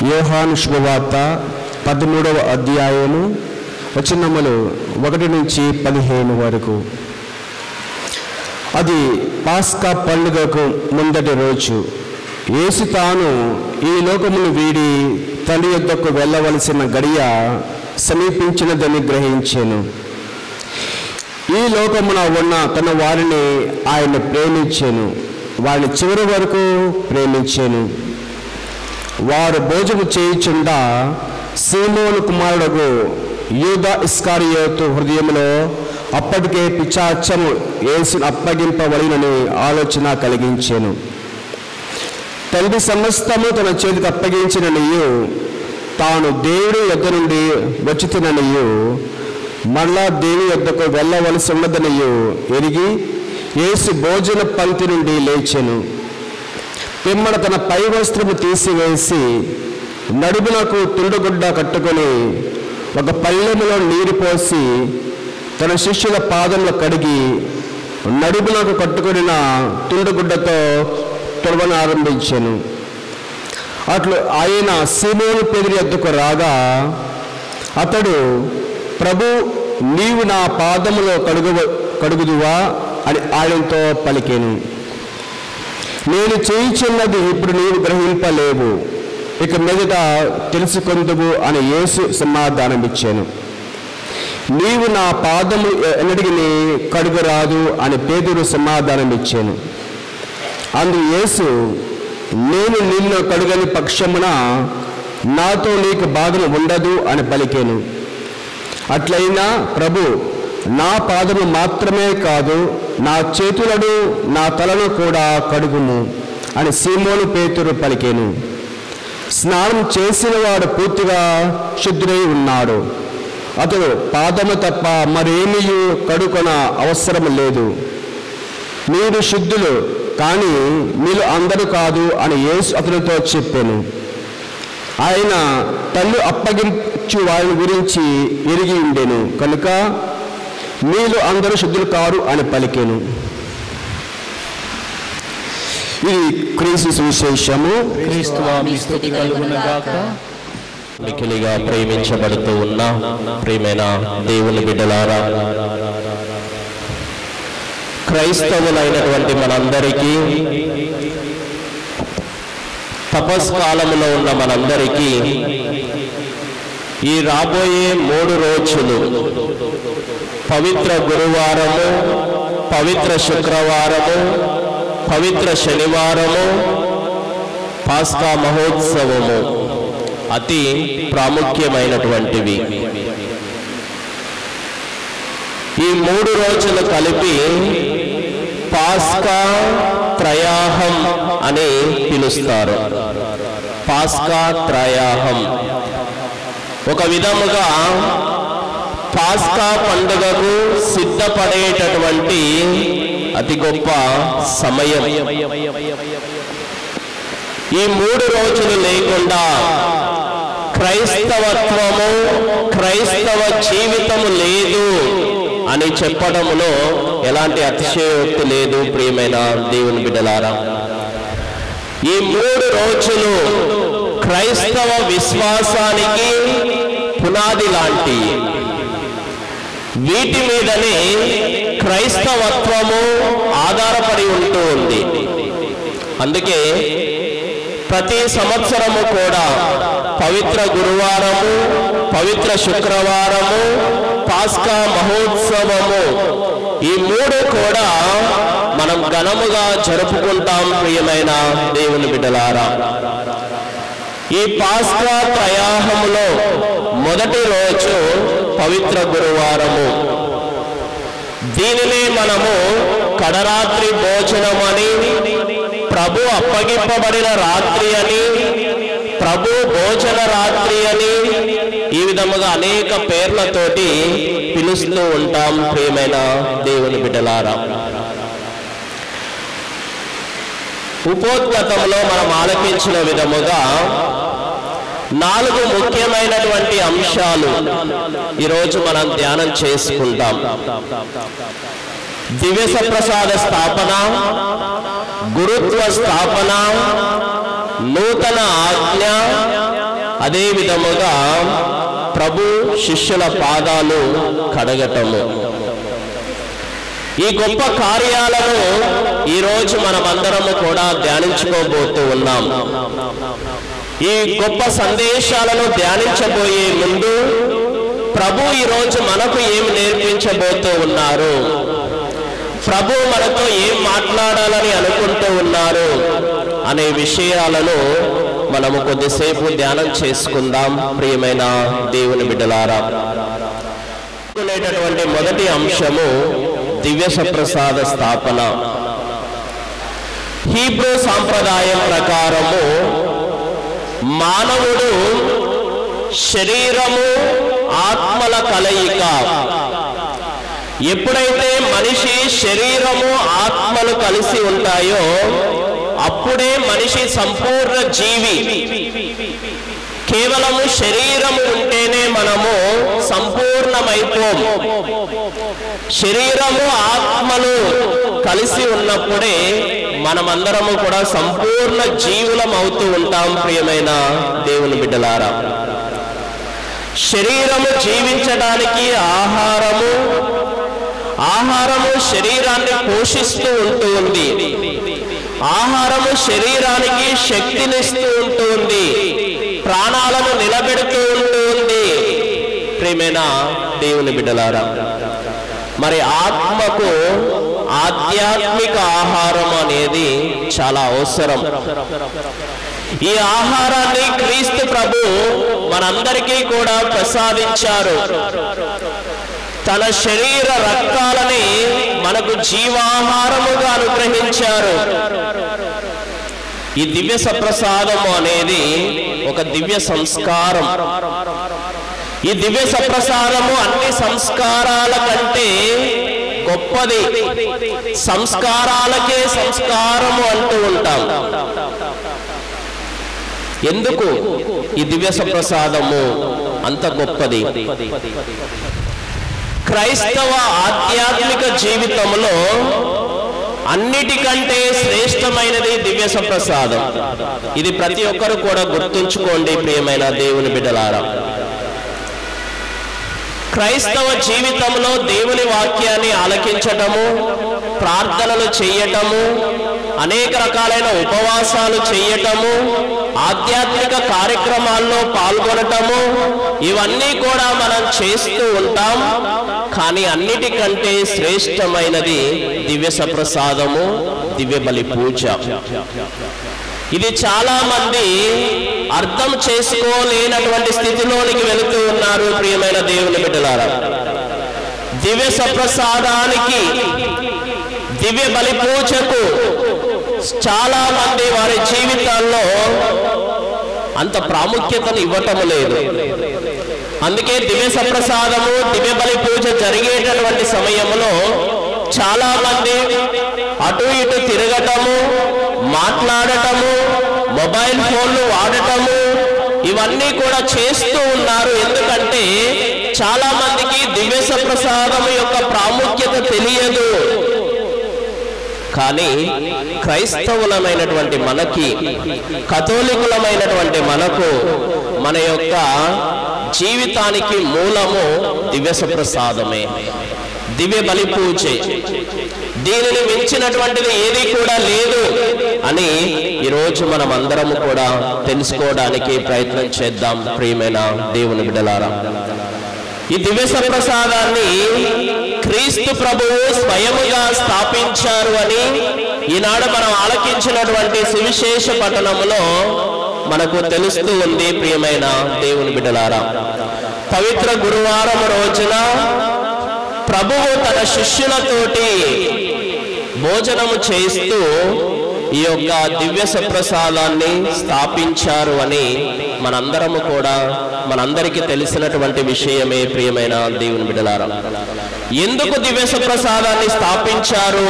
యోహాను శుభవార్త 13వ అధ్యాయము వచనములు 1 నుంచి 15 వరకు. అది పాస్కా పండుగకు ముందటి రోజు. యేసు తాను ఈ లోకమును వీడి తండ్రి యొద్దకు వెళ్ళవలసిన గడియ సమీపించినదని గ్రహించెను. ఈ లోకమున ఉన్న తన వారిని ఆయన ప్రేమించెను, వారిని చివరి వరకు ప్రేమించెను. వారు భోజనం చేయుచుండా సీమోను కుమారుడు యూదా ఇస్కారియోతు హృదయంలో అప్పటికే పిశాచము యేసును అప్పగింపవలెనని ఆలోచన కలిగించెను. తండ్రి సమస్తము తన చేతికి అప్పగించిననియు, తాను దేవుడి యొద్ద నుండి వచ్చితిననియు, మరలా దేవుని యొద్దకు వెళ్ళవలసి ఉన్నదనియు ఎరిగి యేసు భోజన పంక్తి నుండి లేచెను. పిమ్మట తన పై వస్త్రము తీసివేసి నడుమునకు తుండుగుడ్డ కట్టుకొని ఒక పళ్ళెములో నీరు పోసి తన శిష్యుల పాదములు కడిగి నడుమునకు కట్టుకొనిన తుండుగుడ్డతో తొడవనారంభించెను. అట్లు ఆయన సీమోను పేదరి యొద్దకు రాగా అతడు, ప్రభు, నీవు నా పాదములో కడుగుదువా అని ఆయనతో పలికెను. నేను చేయుచున్నది ఇప్పుడు నీవు గ్రహింపలేవు, ఇక మీదట తెలుసుకొందువు అని యేసు సమాధానమిచ్చాను. నీవు నా పాదము ఎన్నటికి కడుగరాదు అని పేతురు సమాధానమిచ్చాను. అందు యేసు, నేను నిన్ను కడుగని పక్షమున నాతో నీకు బాధలు ఉండదు అని పలికెను. అట్లయినా ప్రభు, నా పాదము మాత్రమే కాదు, నా చేతులను నా తలను కూడా కడుగుము అని సీమోను పేతురు పలికెను. స్నానం చేసిన వాడు పూర్తిగా శుద్ధుడై ఉన్నాడు. అతడు పాదము తప్ప మరేమీ కడుకొన అవసరం లేదు. మీరు శుద్ధులు, కానీ మీరు అందరూ కాదు అని యేసు అతనితో చెప్పాను. ఆయన తల్లి అప్పగించు వారి గురించి ఎరిగి ఉండెను కనుక మీరు అందరూ శుద్ధులు కారు అని పలికెను. ఇది క్రీస్తు సువిశేషము. క్రీస్తువా మీ స్తుతి కలుగునుగాక. మికిలిగా ప్రేమించబడుతూ ఉన్న ప్రియమైన దేవుని బిడ్డలారా, క్రైస్తవులైనటువంటి మనందరికీ, తపస్కాలంలో ఉన్న మనందరికీ ఈ రాబోయే 3 రోజులు పవిత్ర గురువారము, పవిత్ర శుక్రవారము, పవిత్ర శనివారము, పాస్కా మహోత్సవము అతి ప్రాముఖ్యమైనటువంటివి. ఈ 3 రోజులు కలిపి పాస్కా త్రయాహం అని పిలుస్తారు. పాస్కా త్రయాహం ఒక విధముగా పాస్కా పండుగకు సిద్ధపడేటటువంటి అతి గొప్ప సమయం. ఈ 3 రోజులు లేకుండా క్రైస్తవత్వము, క్రైస్తవ జీవితము లేదు అని చెప్పడంలో ఎలాంటి అతిశయోక్తి లేదు. ప్రియమైన దేవుని బిడ్డలారా, ఈ 3 రోజులు క్రైస్తవ విశ్వాసానికి పునాది లాంటి, వీటి మీదనే క్రైస్తవత్వము ఆధారపడి ఉంటూ ఉంది. అందుకే ప్రతి సంవత్సరము కూడా పవిత్ర గురువారము, పవిత్ర శుక్రవారము, పాస్కా మహోత్సవము, ఈ 3 కూడా మనం ఘనముగా జరుపుకుంటాం. ప్రియమైన దేవుని బిడ్డలారా, ఈ పాస్కా త్రయాహములో మొదటి రోజు పవిత్ర గురువారము. దీనిని మనము కడరాత్రి భోజనం అని, ప్రభు అప్పగింపబడిన రాత్రి అని, ప్రభు భోజన రాత్రి అని, ఈ విధముగా అనేక పేర్లతోటి పిలుస్తూ ఉంటాం. ప్రియమైన దేవుని బిడ్డలారా, ఉపోద్ఘాతంలో మనం ఆలకించిన విధముగా 4 ముఖ్యమైనటువంటి అంశాలు ఈరోజు మనం ధ్యానం చేసుకుంటాం. దివ్య సప్రసాద స్థాపన, గురుత్వ స్థాపన, నూతన ఆజ్ఞ, అదే విధముగా ప్రభు శిష్యుల పాదాలు కడగటము. ఈ గొప్ప కార్యాలను ఈరోజు మనమందరము కూడా ధ్యానించుకోబోతూ ఉన్నాం. ఈ గొప్ప సందేశాలను ధ్యానించబోయే ముందు ప్రభు ఈరోజు మనకు ఏమి నేర్పించబోతూ ఉన్నారు, ప్రభు మనతో ఏం మాట్లాడాలని అనుకుంటూ ఉన్నారు అనే విషయాలను మనము కొద్దిసేపు ధ్యానం చేసుకుందాం. ప్రియమైన దేవుని బిడ్డలారా, మొదటి అంశము దివ్య సప్రసాద స్థాపన. హీబ్రూ సాంప్రదాయం ప్రకారము మానవుడు శరీరము ఆత్మల కలయిక. ఎప్పుడైతే మనిషి శరీరము ఆత్మలు కలిసి ఉంటాయో అప్పుడే మనిషి సంపూర్ణ జీవి. కేవలము శరీరము ఉంటేనే మనము సంపూర్ణమైపోము. శరీరము ఆత్మలు కలిసి ఉన్నప్పుడే మనమందరము కూడా సంపూర్ణ జీవులం అవుతూ ఉంటాం. ప్రియమైన దేవుని బిడ్డలారా, శరీరము జీవించడానికి ఆహారము శరీరాన్ని పోషిస్తూ ఉంటుంది. ఆహారము శరీరానికి శక్తినిస్తూ ఉంటుంది, ప్రాణాలను నిలబెడుతూ ఉంటుంది. ప్రియమైన దేవుని బిడ్డలారా, మరి ఆత్మకు ఆధ్యాత్మిక ఆహారం అనేది చాలా అవసరం. ఈ ఆహారాన్ని క్రీస్తు ప్రభు మనందరికీ కూడా ప్రసాదించారు. తన శరీర రక్తాలని మనకు జీవాహారముగా అనుగ్రహించారు. ఈ దివ్య సప్రసాదము అనేది ఒక దివ్య సంస్కారం. ఈ దివ్య సప్రసాదము అన్ని సంస్కారాల కంటే గొప్పది. సంస్కారాలకే సంస్కారము అంటూ ఉంటాం. ఎందుకు ఈ దివ్య సప్రసాదము అంత గొప్పది? క్రైస్తవ ఆధ్యాత్మిక జీవితంలో అన్నిటికంటే శ్రేష్టమైనది దివ్య సప్రసాదం. ఇది ప్రతి ఒక్కరు కూడా గుర్తుంచుకోండి ప్రియమైన దేవుని బిడ్డలారా. క్రైస్తవ జీవితంలో దేవుని వాక్యాన్ని ఆలకించటము, ప్రార్థనలు చేయటము, అనేక రకాలైన ఉపవాసాలు చేయటము, ఆధ్యాత్మిక కార్యక్రమాల్లో పాల్గొనటము, ఇవన్నీ కూడా మనం చేస్తూ ఉంటాం. కానీ అన్నిటికంటే శ్రేష్టమైనది దివ్య సప్రసాదము, దివ్య బలి పూజ. ఇది చాలా మంది అర్థం చేసుకోలేనటువంటి స్థితిలోనికి వెళుతూ ఉన్నారు. ప్రియమైన దేవుని బిడ్డలారా, దివ్య సప్రసాదానికి, దివ్య బలి పూజకు చాలా మంది వారి జీవితాల్లో అంత ప్రాముఖ్యతను ఇవ్వటము లేదు. అందుకే దివ్య సప్రసాదము, దివ్య బలి పూజ జరిగేటటువంటి సమయంలో చాలా మంది అటు ఇటు తిరగటము, మాట్లాడటము, మొబైల్ ఫోన్లు వాడటము, ఇవన్నీ కూడా చేస్తూ ఉన్నారు. ఎందుకంటే చాలా మందికి దివ్య సప్రసాదం యొక్క ప్రాముఖ్యత తెలియదు. కానీ క్రైస్తవులమైనటువంటి మనకి, కథోలికులమైనటువంటి మనకు, మన యొక్క జీవితానికి మూలము దివ్య సప్రసాదమే, దివ్య బలి పూజే. దీనిని మించినటువంటిది ఏది కూడా లేదు అని ఈరోజు మనం అందరము కూడా తెలుసుకోవడానికి ప్రయత్నం చేద్దాం. ప్రియమైన దేవుని బిడ్డలారా, ఈ దివ్య సప్రసాదాన్ని క్రీస్తు ప్రభువు స్వయముగా స్థాపించారు అని ఈనాడు మనం ఆలకించినటువంటి సువిశేష పఠనములో మనకు తెలుస్తూ ఉంది. ప్రియమైన దేవుని బిడ్డలారా, పవిత్ర గురువారం రోజున ప్రభువు తన శిష్యులతోటి భోజనము చేస్తూ ఈ యొక్క దివ్య సప్రసాదాన్ని స్థాపించారు అని మనందరము కూడా, మనందరికీ తెలిసినటువంటి విషయమే. ప్రియమైన దేవుని బిడ్డలారా, ఎందుకు దివ్య సప్రసాదాన్ని స్థాపించారు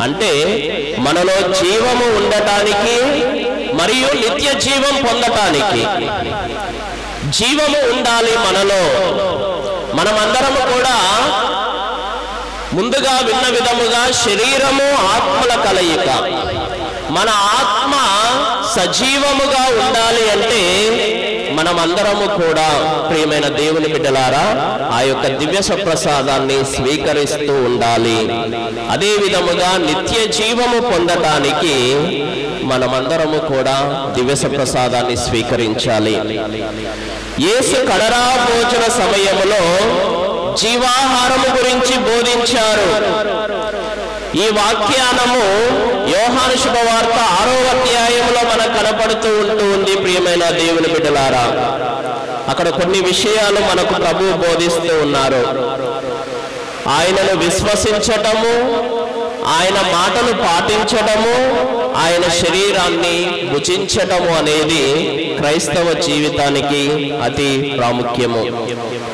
అంటే మనలో జీవము ఉండటానికి మరియు నిత్య జీవం పొందటానికి. జీవము ఉండాలి మనలో. మనమందరము కూడా ముందుగా విన్న విధముగా శరీరము ఆత్మల కలయిక. మన ఆత్మ సజీవముగా ఉండాలి అంటే మనమందరము కూడా ప్రియమైన దేవుని బిడ్డలారా ఆ యొక్క దివ్య సప్రసాదాన్ని స్వీకరిస్తూ ఉండాలి. అదే విధముగా నిత్య జీవము పొందటానికి మనమందరము కూడా దివ్య సప్రసాదాన్ని స్వీకరించాలి. యేసు కడరా భోజన సమయములో జీవాహారము గురించి బోధించారు. ఈ వాక్యానము యోహాను శుభవార్త 6వ అధ్యాయంలో మనకు కనపడుతూ ఉంటుంది. ప్రియమైన దేవుని బిడ్డలారా, అక్కడ కొన్ని విషయాలు మనకు ప్రభువు బోధిస్తూ ఉన్నారు. ఆయనను విశ్వసించటము, ఆయన మాటలు పాటించటము, ఆయన శరీరాన్ని భుజించటము అనేది క్రైస్తవ జీవితానికి అతి ప్రాముఖ్యము.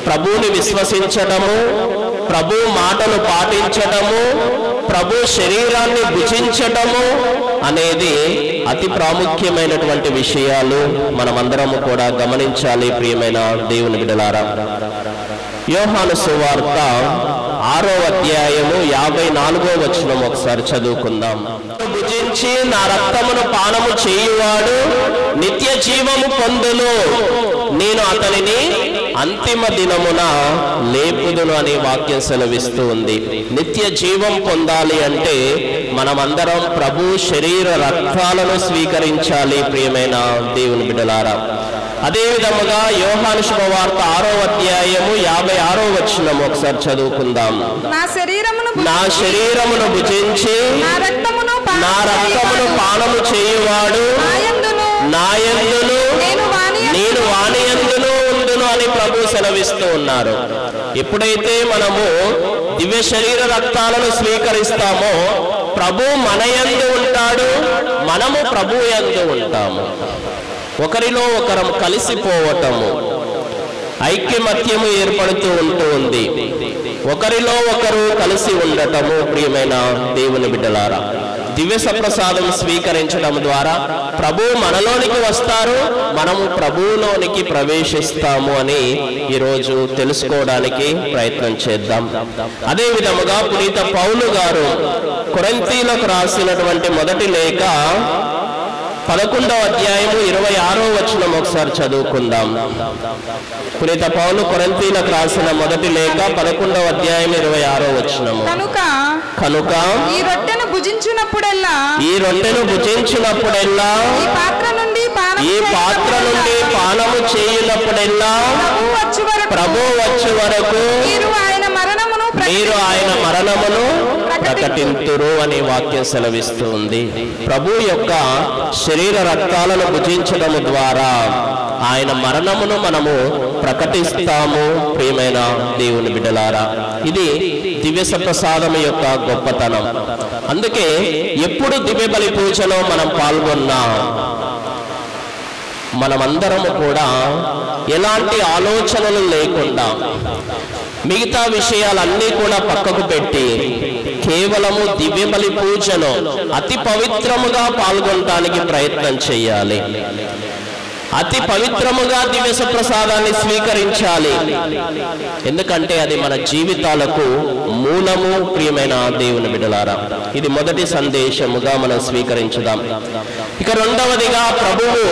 ప్రభువుని విశ్వసించటము, ప్రభు మాటలు పాటించటము, ప్రభు శరీరాన్ని భుజించటము అనేది అతి ప్రాముఖ్యమైనటువంటి విషయాలు మనమందరము కూడా గమనించాలి ప్రియమైన దేవుని బిడ్డలారా. యోహాను సువార్త 6వ అధ్యాయము 54వ వచనం ఒకసారి చదువుకుందాం. భుజించి నా రక్తమును పానము చేయువాడు నిత్య జీవము పొందును, నేను అతనిని అంతిమ దినమున లేపుదును అనే వాక్యం సెలవిస్తూ ఉంది. నిత్య జీవం పొందాలి అంటే మనమందరం ప్రభు శరీర రక్తాలను స్వీకరించాలి ప్రియమైన దేవుని బిడ్డలారా. అదే విధముగా యోహాను శుభవార్త 6వ అధ్యాయము 56వ వచనం ఒకసారి చదువుకుందాం. నా శరీరమును భుజించి నా రక్తమును పానము చేయువాడు నాయందును నేను వానియందును ఉండును అని ప్రభు సెలవిస్తూ ఉన్నారు. ఎప్పుడైతే మనము దివ్య శరీర రక్తాలను స్వీకరిస్తామో ప్రభు మన యందు ఉంటాడు, మనము ప్రభు యందు ఉంటాము. ఒకరిలో ఒకరం కలిసిపోవటము, ఐక్యమత్యము ఏర్పడుతూ ఉంటుంది. ఒకరిలో ఒకరు కలిసి ఉండటము ప్రియమైన దేవుని బిడ్డలారా. దివ్య సప్రసాదం స్వీకరించడం ద్వారా ప్రభు మనలోనికి వస్తారు, మనము ప్రభువులోనికి ప్రవేశిస్తాము అని ఈరోజు తెలుసుకోవడానికి ప్రయత్నం చేద్దాం. అదే విధముగా పునీత పౌలు గారు కొరింథీయులకు రాసినటువంటి మొదటి లేఖ 11వ అధ్యాయము 26వ వచనం ఒకసారి చదువుకుందాం. పునీత పౌలు కొరింథీయులకు రాసిన మొదటి లేఖ 11వ అధ్యాయం 26వ వచనము. కనుక ఈ రొట్టెను భుజించినప్పుడెల్లా ఈ పాత్ర నుండి పానము చేయునప్పుడెల్లా ప్రభు వచ్చే వరకు మీరు ఆయన మరణమును ప్రకటింతురు అనే వాక్యం సెలవిస్తూ ఉంది. ప్రభు యొక్క శరీర రక్తాలను భుజించడము ద్వారా ఆయన మరణమును మనము ప్రకటిస్తాము ప్రియమైన దేవుని బిడ్డలారా. ఇది దివ్య సప్రసాదం యొక్క గొప్పతనం. అందుకే ఎప్పుడు దివ్య బలి పూజలో మనం పాల్గొన్నా మనమందరము కూడా ఎలాంటి ఆలోచనలు లేకుండా మిగతా విషయాలన్నీ కూడా పక్కకు పెట్టి కేవలము దివ్య బలి పూజలో అతి పవిత్రముగా పాల్గొనడానికి ప్రయత్నం చేయాలి. అతి పవిత్రముగా దివ్య సప్రసాదాన్ని స్వీకరించాలి. ఎందుకంటే అది మన జీవితాలకు మూలము ప్రియమైన దేవుని బిడ్డలారా. ఇది మొదటి సందేశముగా మనం స్వీకరించుదాం. ఇక రెండవదిగా ప్రభువు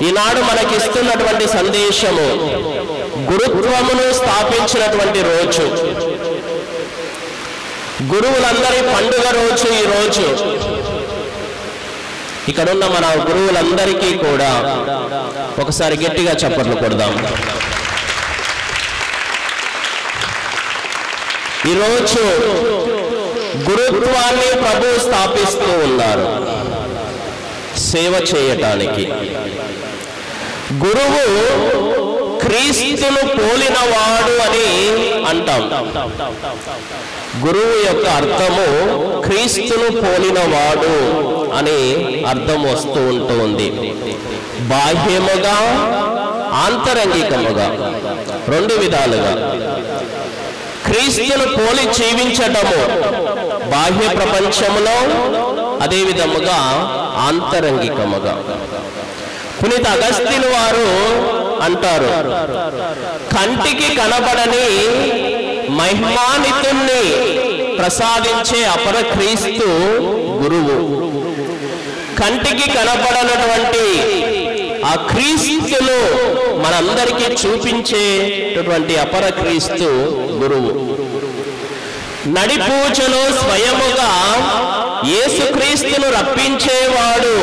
ఈనాడు మనకిస్తున్నటువంటి సందేశము గురుత్వమును స్థాపించినటువంటి రోజు, గురువులందరి పండుగ రోజు ఈ రోజు. ఇక్కడున్న మన గురువులందరికీ కూడా ఒకసారి గట్టిగా చప్పట్లు కొడదాం. ఈరోజు గురుత్వాన్ని ప్రభు స్థాపిస్తూ ఉన్నారు సేవ చేయటానికి. గురువు క్రీస్తును పోలినవాడు అని అంటాం. గురువు యొక్క అర్థము క్రీస్తును పోలినవాడు అని అర్థం వస్తూ ఉంటుంది. బాహ్యముగా ఆంతరంగికముగా రెండు విధాలుగా క్రీస్తును పోలి జీవించటము బాహ్య ప్రపంచములో, అదే విధముగా ఆంతరంగికముగా. పునీత అగస్త్యులు వారు అంటారు, కంటికి కనబడని మహిమాన్వితుణ్ణి ప్రసాదించే అపర క్రీస్తు గురువు. కంటికి కనబడనటువంటి ఆ క్రీస్తును మనందరికీ చూపించేటటువంటి అపర క్రీస్తు గురువు. నడి పూజలో స్వయముగా యేసుక్రీస్తును రప్పించేవాడు,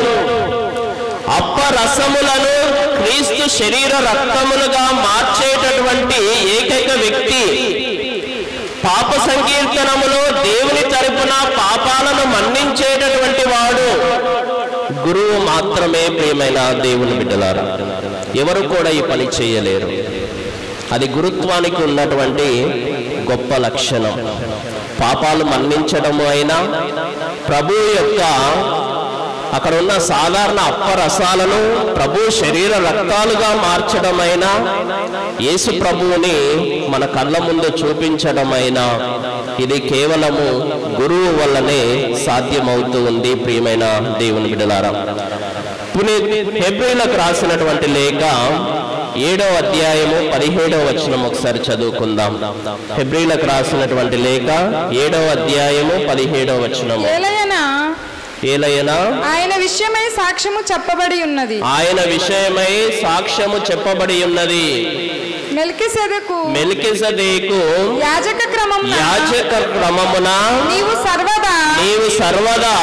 అప్పరసములను క్రీస్తు శరీర రక్తములుగా మార్చేటటువంటి ఏకైక వ్యక్తి, పాప సంకీర్తనములో దేవుని తరపున పాపాలను మన్నించేటటువంటి వాడు గురువు మాత్రమే ప్రియమైన దేవుని బిడ్డలారా. ఎవరు కూడా ఈ పని చేయలేరు. అది గురుత్వానికి ఉన్నటువంటి గొప్ప లక్షణం. పాపాలు మన్నించడము అయినా, ప్రభు యొక్క అక్కడ ఉన్న సాధారణ అప్పరసాలను ప్రభు శరీర రక్తాలుగా మార్చడమైన, యేసు ప్రభువుని మన కళ్ళ ముందు చూపించడమైన, ఇది కేవలము గురువు వల్లనే సాధ్యమవుతూ ఉంది. ప్రియమైన దేవుని బిడ్డలారా, హెబ్రీలకు రాసినటువంటి లేఖ 7వ అధ్యాయము 17వ వచనం ఒకసారి చదువుకుందాం. హెబ్రీలకు రాసినటువంటి లేఖ 7వ అధ్యాయము 17వ వచనము. ఏలయనా ఆయన విషయమై సాక్ష్యము చెప్పబడి ఉన్నది. ఆయన విషయమై సాక్ష్యము చెప్పబడి ఉన్నది. మెల్కిసెదెకు యాజక క్రమమున నీవు సర్వదా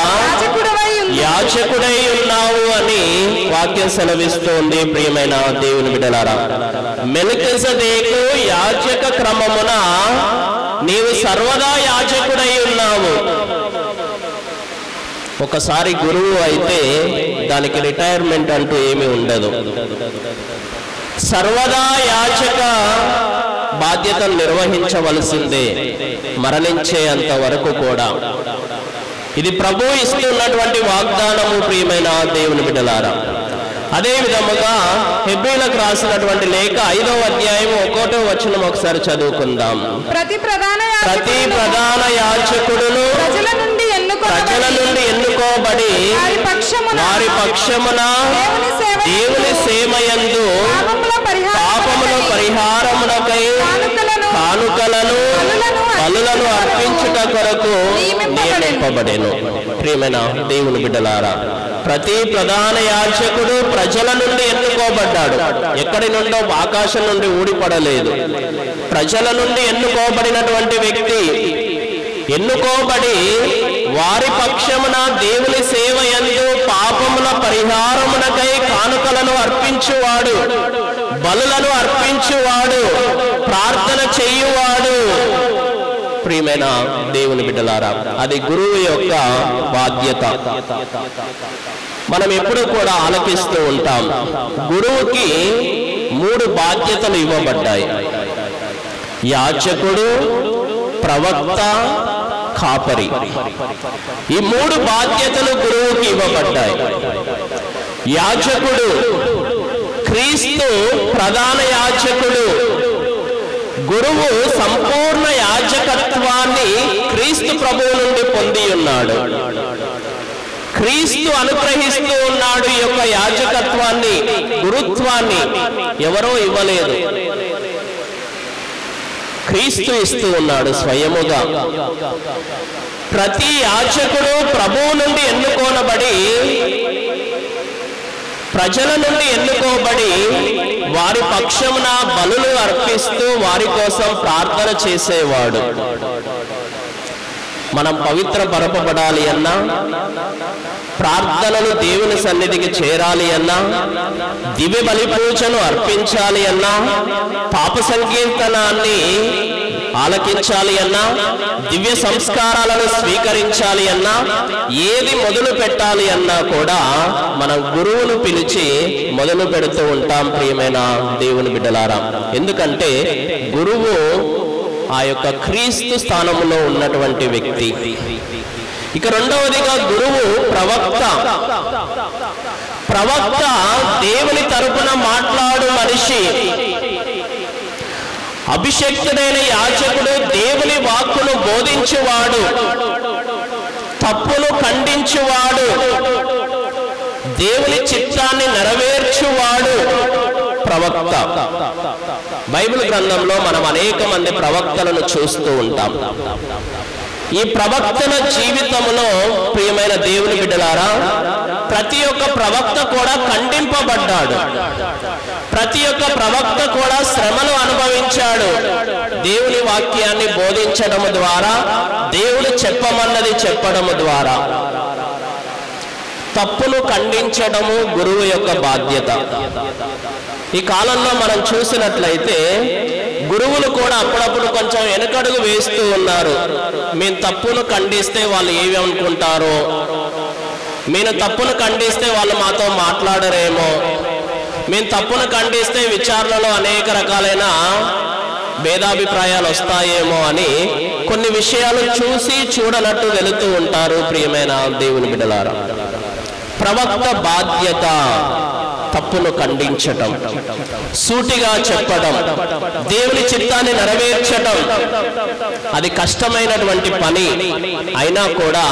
యాజకుడై ఉన్నావు అని వాక్యం సెలవిస్తోంది. ప్రియమైన దేవుని బిడ్డలారా, మెల్కిసెదెకు యాజక క్రమమున నీవు సర్వదా యాజకుడై ఉన్నావు. ఒకసారి గురువు అయితే దానికి రిటైర్మెంట్ అంటూ ఏమీ ఉండదు. సర్వదా యాజక బాధ్యతలు నిర్వహించవలసిందే, మరణించేంత వరకు కూడా. ఇది ప్రభు ఇస్తున్నటువంటి వాగ్దానము. ప్రియమైన దేవుని బిడ్డలారా, అదే విధముగా హెబ్రీలకు రాసినటువంటి లేఖ 5వ అధ్యాయము 1వ వచనం ఒకసారి చదువుకుందాం. ప్రతి ప్రధాన యాజకుడును ప్రజల నుండి ఎన్నుకోబడి వారి పక్షమున దేవుని సేవయందు పాపముల పరిహారమునకై కానుకలను బలులను అర్పించుట కొరకు నియమింపబడెను. ప్రియమైన దేవుని బిడ్డలారా, ప్రతి ప్రధాన యాజకుడు ప్రజల నుండి ఎన్నుకోబడ్డాడు. ఎక్కడి నుండో ఆకాశం నుండి ఊడిపడలేదు. ప్రజల నుండి ఎన్నుకోబడినటువంటి వ్యక్తి ఎన్నుకోబడి వారి పక్షమున దేవుని సేవ యందు పాపముల పరిహారమునకై కానుకలను అర్పించువాడు, బలులను అర్పించువాడు, ప్రార్థన చేయువాడు. ప్రియమైన దేవుని బిడ్డలారా, అది గురువు యొక్క బాధ్యత. మనం ఎప్పుడు కూడా ఆలకిస్తూ ఉంటాం. గురువుకి 3 బాధ్యతలు ఇవ్వబడ్డాయి: యాజకుడు, ప్రవక్త, కాపరి. ఈ 3 బాధ్యతలు గురువుకి ఇవ్వబడ్డాయి. యాజకుడు, క్రీస్తు ప్రధాన యాజకుడు. గురువు సంపూర్ణ యాజకత్వాన్ని క్రీస్తు ప్రభువు నుండి పొంది ఉన్నాడు. క్రీస్తు అనుగ్రహిస్తూ ఉన్నాడు. ఈ యొక్క యాజకత్వాన్ని, గురుత్వాన్ని ఎవరో ఇవ్వలేదు, క్రీస్తు ఇస్తూ ఉన్నాడు స్వయముగా. ప్రతి యాజకుడు ప్రభువు నుండి ఎన్నుకోనబడి, ప్రజల నుండి ఎన్నుకోబడి వారి పక్షమున బలులు అర్పిస్తూ వారి కోసం ప్రార్థన చేసేవాడు. మనం పవిత్ర పరపబడాలి అన్నా, ప్రార్థనలు దేవుని సన్నిధికి చేరాలి అన్నా, దివ్య బలి పూజను అర్పించాలి అన్నా, పాప సంకీర్తనాన్ని ఆలకించాలి అన్నా, దివ్య సంస్కారాలను స్వీకరించాలి అన్నా, ఏది మొదలు పెట్టాలి అన్నా కూడా మనం గురువును పిలిచి మొదలు పెడుతూ ఉంటాం. ప్రియమైన దేవుని బిడ్డలారా, ఎందుకంటే గురువు ఆ యొక్క క్రీస్తు స్థానంలో ఉన్నటువంటి వ్యక్తి. ఇక రెండవదిగా గురువు ప్రవక్త. ప్రవక్త దేవుని తరపున మాట్లాడు మనిషి. అభిషక్తుడైన యాజకుడు దేవుని వాక్కును బోధించువాడు, తప్పును ఖండించువాడు, దేవుని చిత్తాన్ని నెరవేర్చువాడు ప్రవక్త. బైబిల్ గ్రంథంలో మనం అనేక మంది ప్రవక్తలను చూస్తూ ఉంటాం. ఈ ప్రవక్తల జీవితంలో ప్రియమైన దేవుని బిడ్డలారా, ప్రతి ఒక్క ప్రవక్త కూడా ఖండింపబడ్డాడు. ప్రతి ఒక్క ప్రవక్త కూడా శ్రమను అనుభవించాడు. దేవుని వాక్యాన్ని బోధించడము ద్వారా, దేవుడు చెప్పమన్నది చెప్పడము ద్వారా. తప్పును ఖండించడము గురువు యొక్క బాధ్యత. ఈ కాలంలో మనం చూసినట్లయితే గురువులు కూడా అప్పుడప్పుడు కొంచెం వెనకడుగు వేస్తూ ఉన్నారు. మేము తప్పును ఖండిస్తే వాళ్ళు ఏమి అనుకుంటారో, మేము తప్పును ఖండిస్తే వాళ్ళు మాతో మాట్లాడరేమో, మేము తప్పును ఖండిస్తే విచారణలో అనేక రకాలైన భేదాభిప్రాయాలు వస్తాయేమో అని కొన్ని విషయాలు చూసి చూడనట్టు వెళుతూ ఉంటారు. ప్రియమైన దేవుని బిడ్డలారా, ప్రవక్త బాధ్యత తప్పును ఖండించటం, సూటిగా చెప్పడం, దేవుని చిత్తాన్ని నెరవేర్చడం. అది కష్టమైనటువంటి పని అయినా కూడా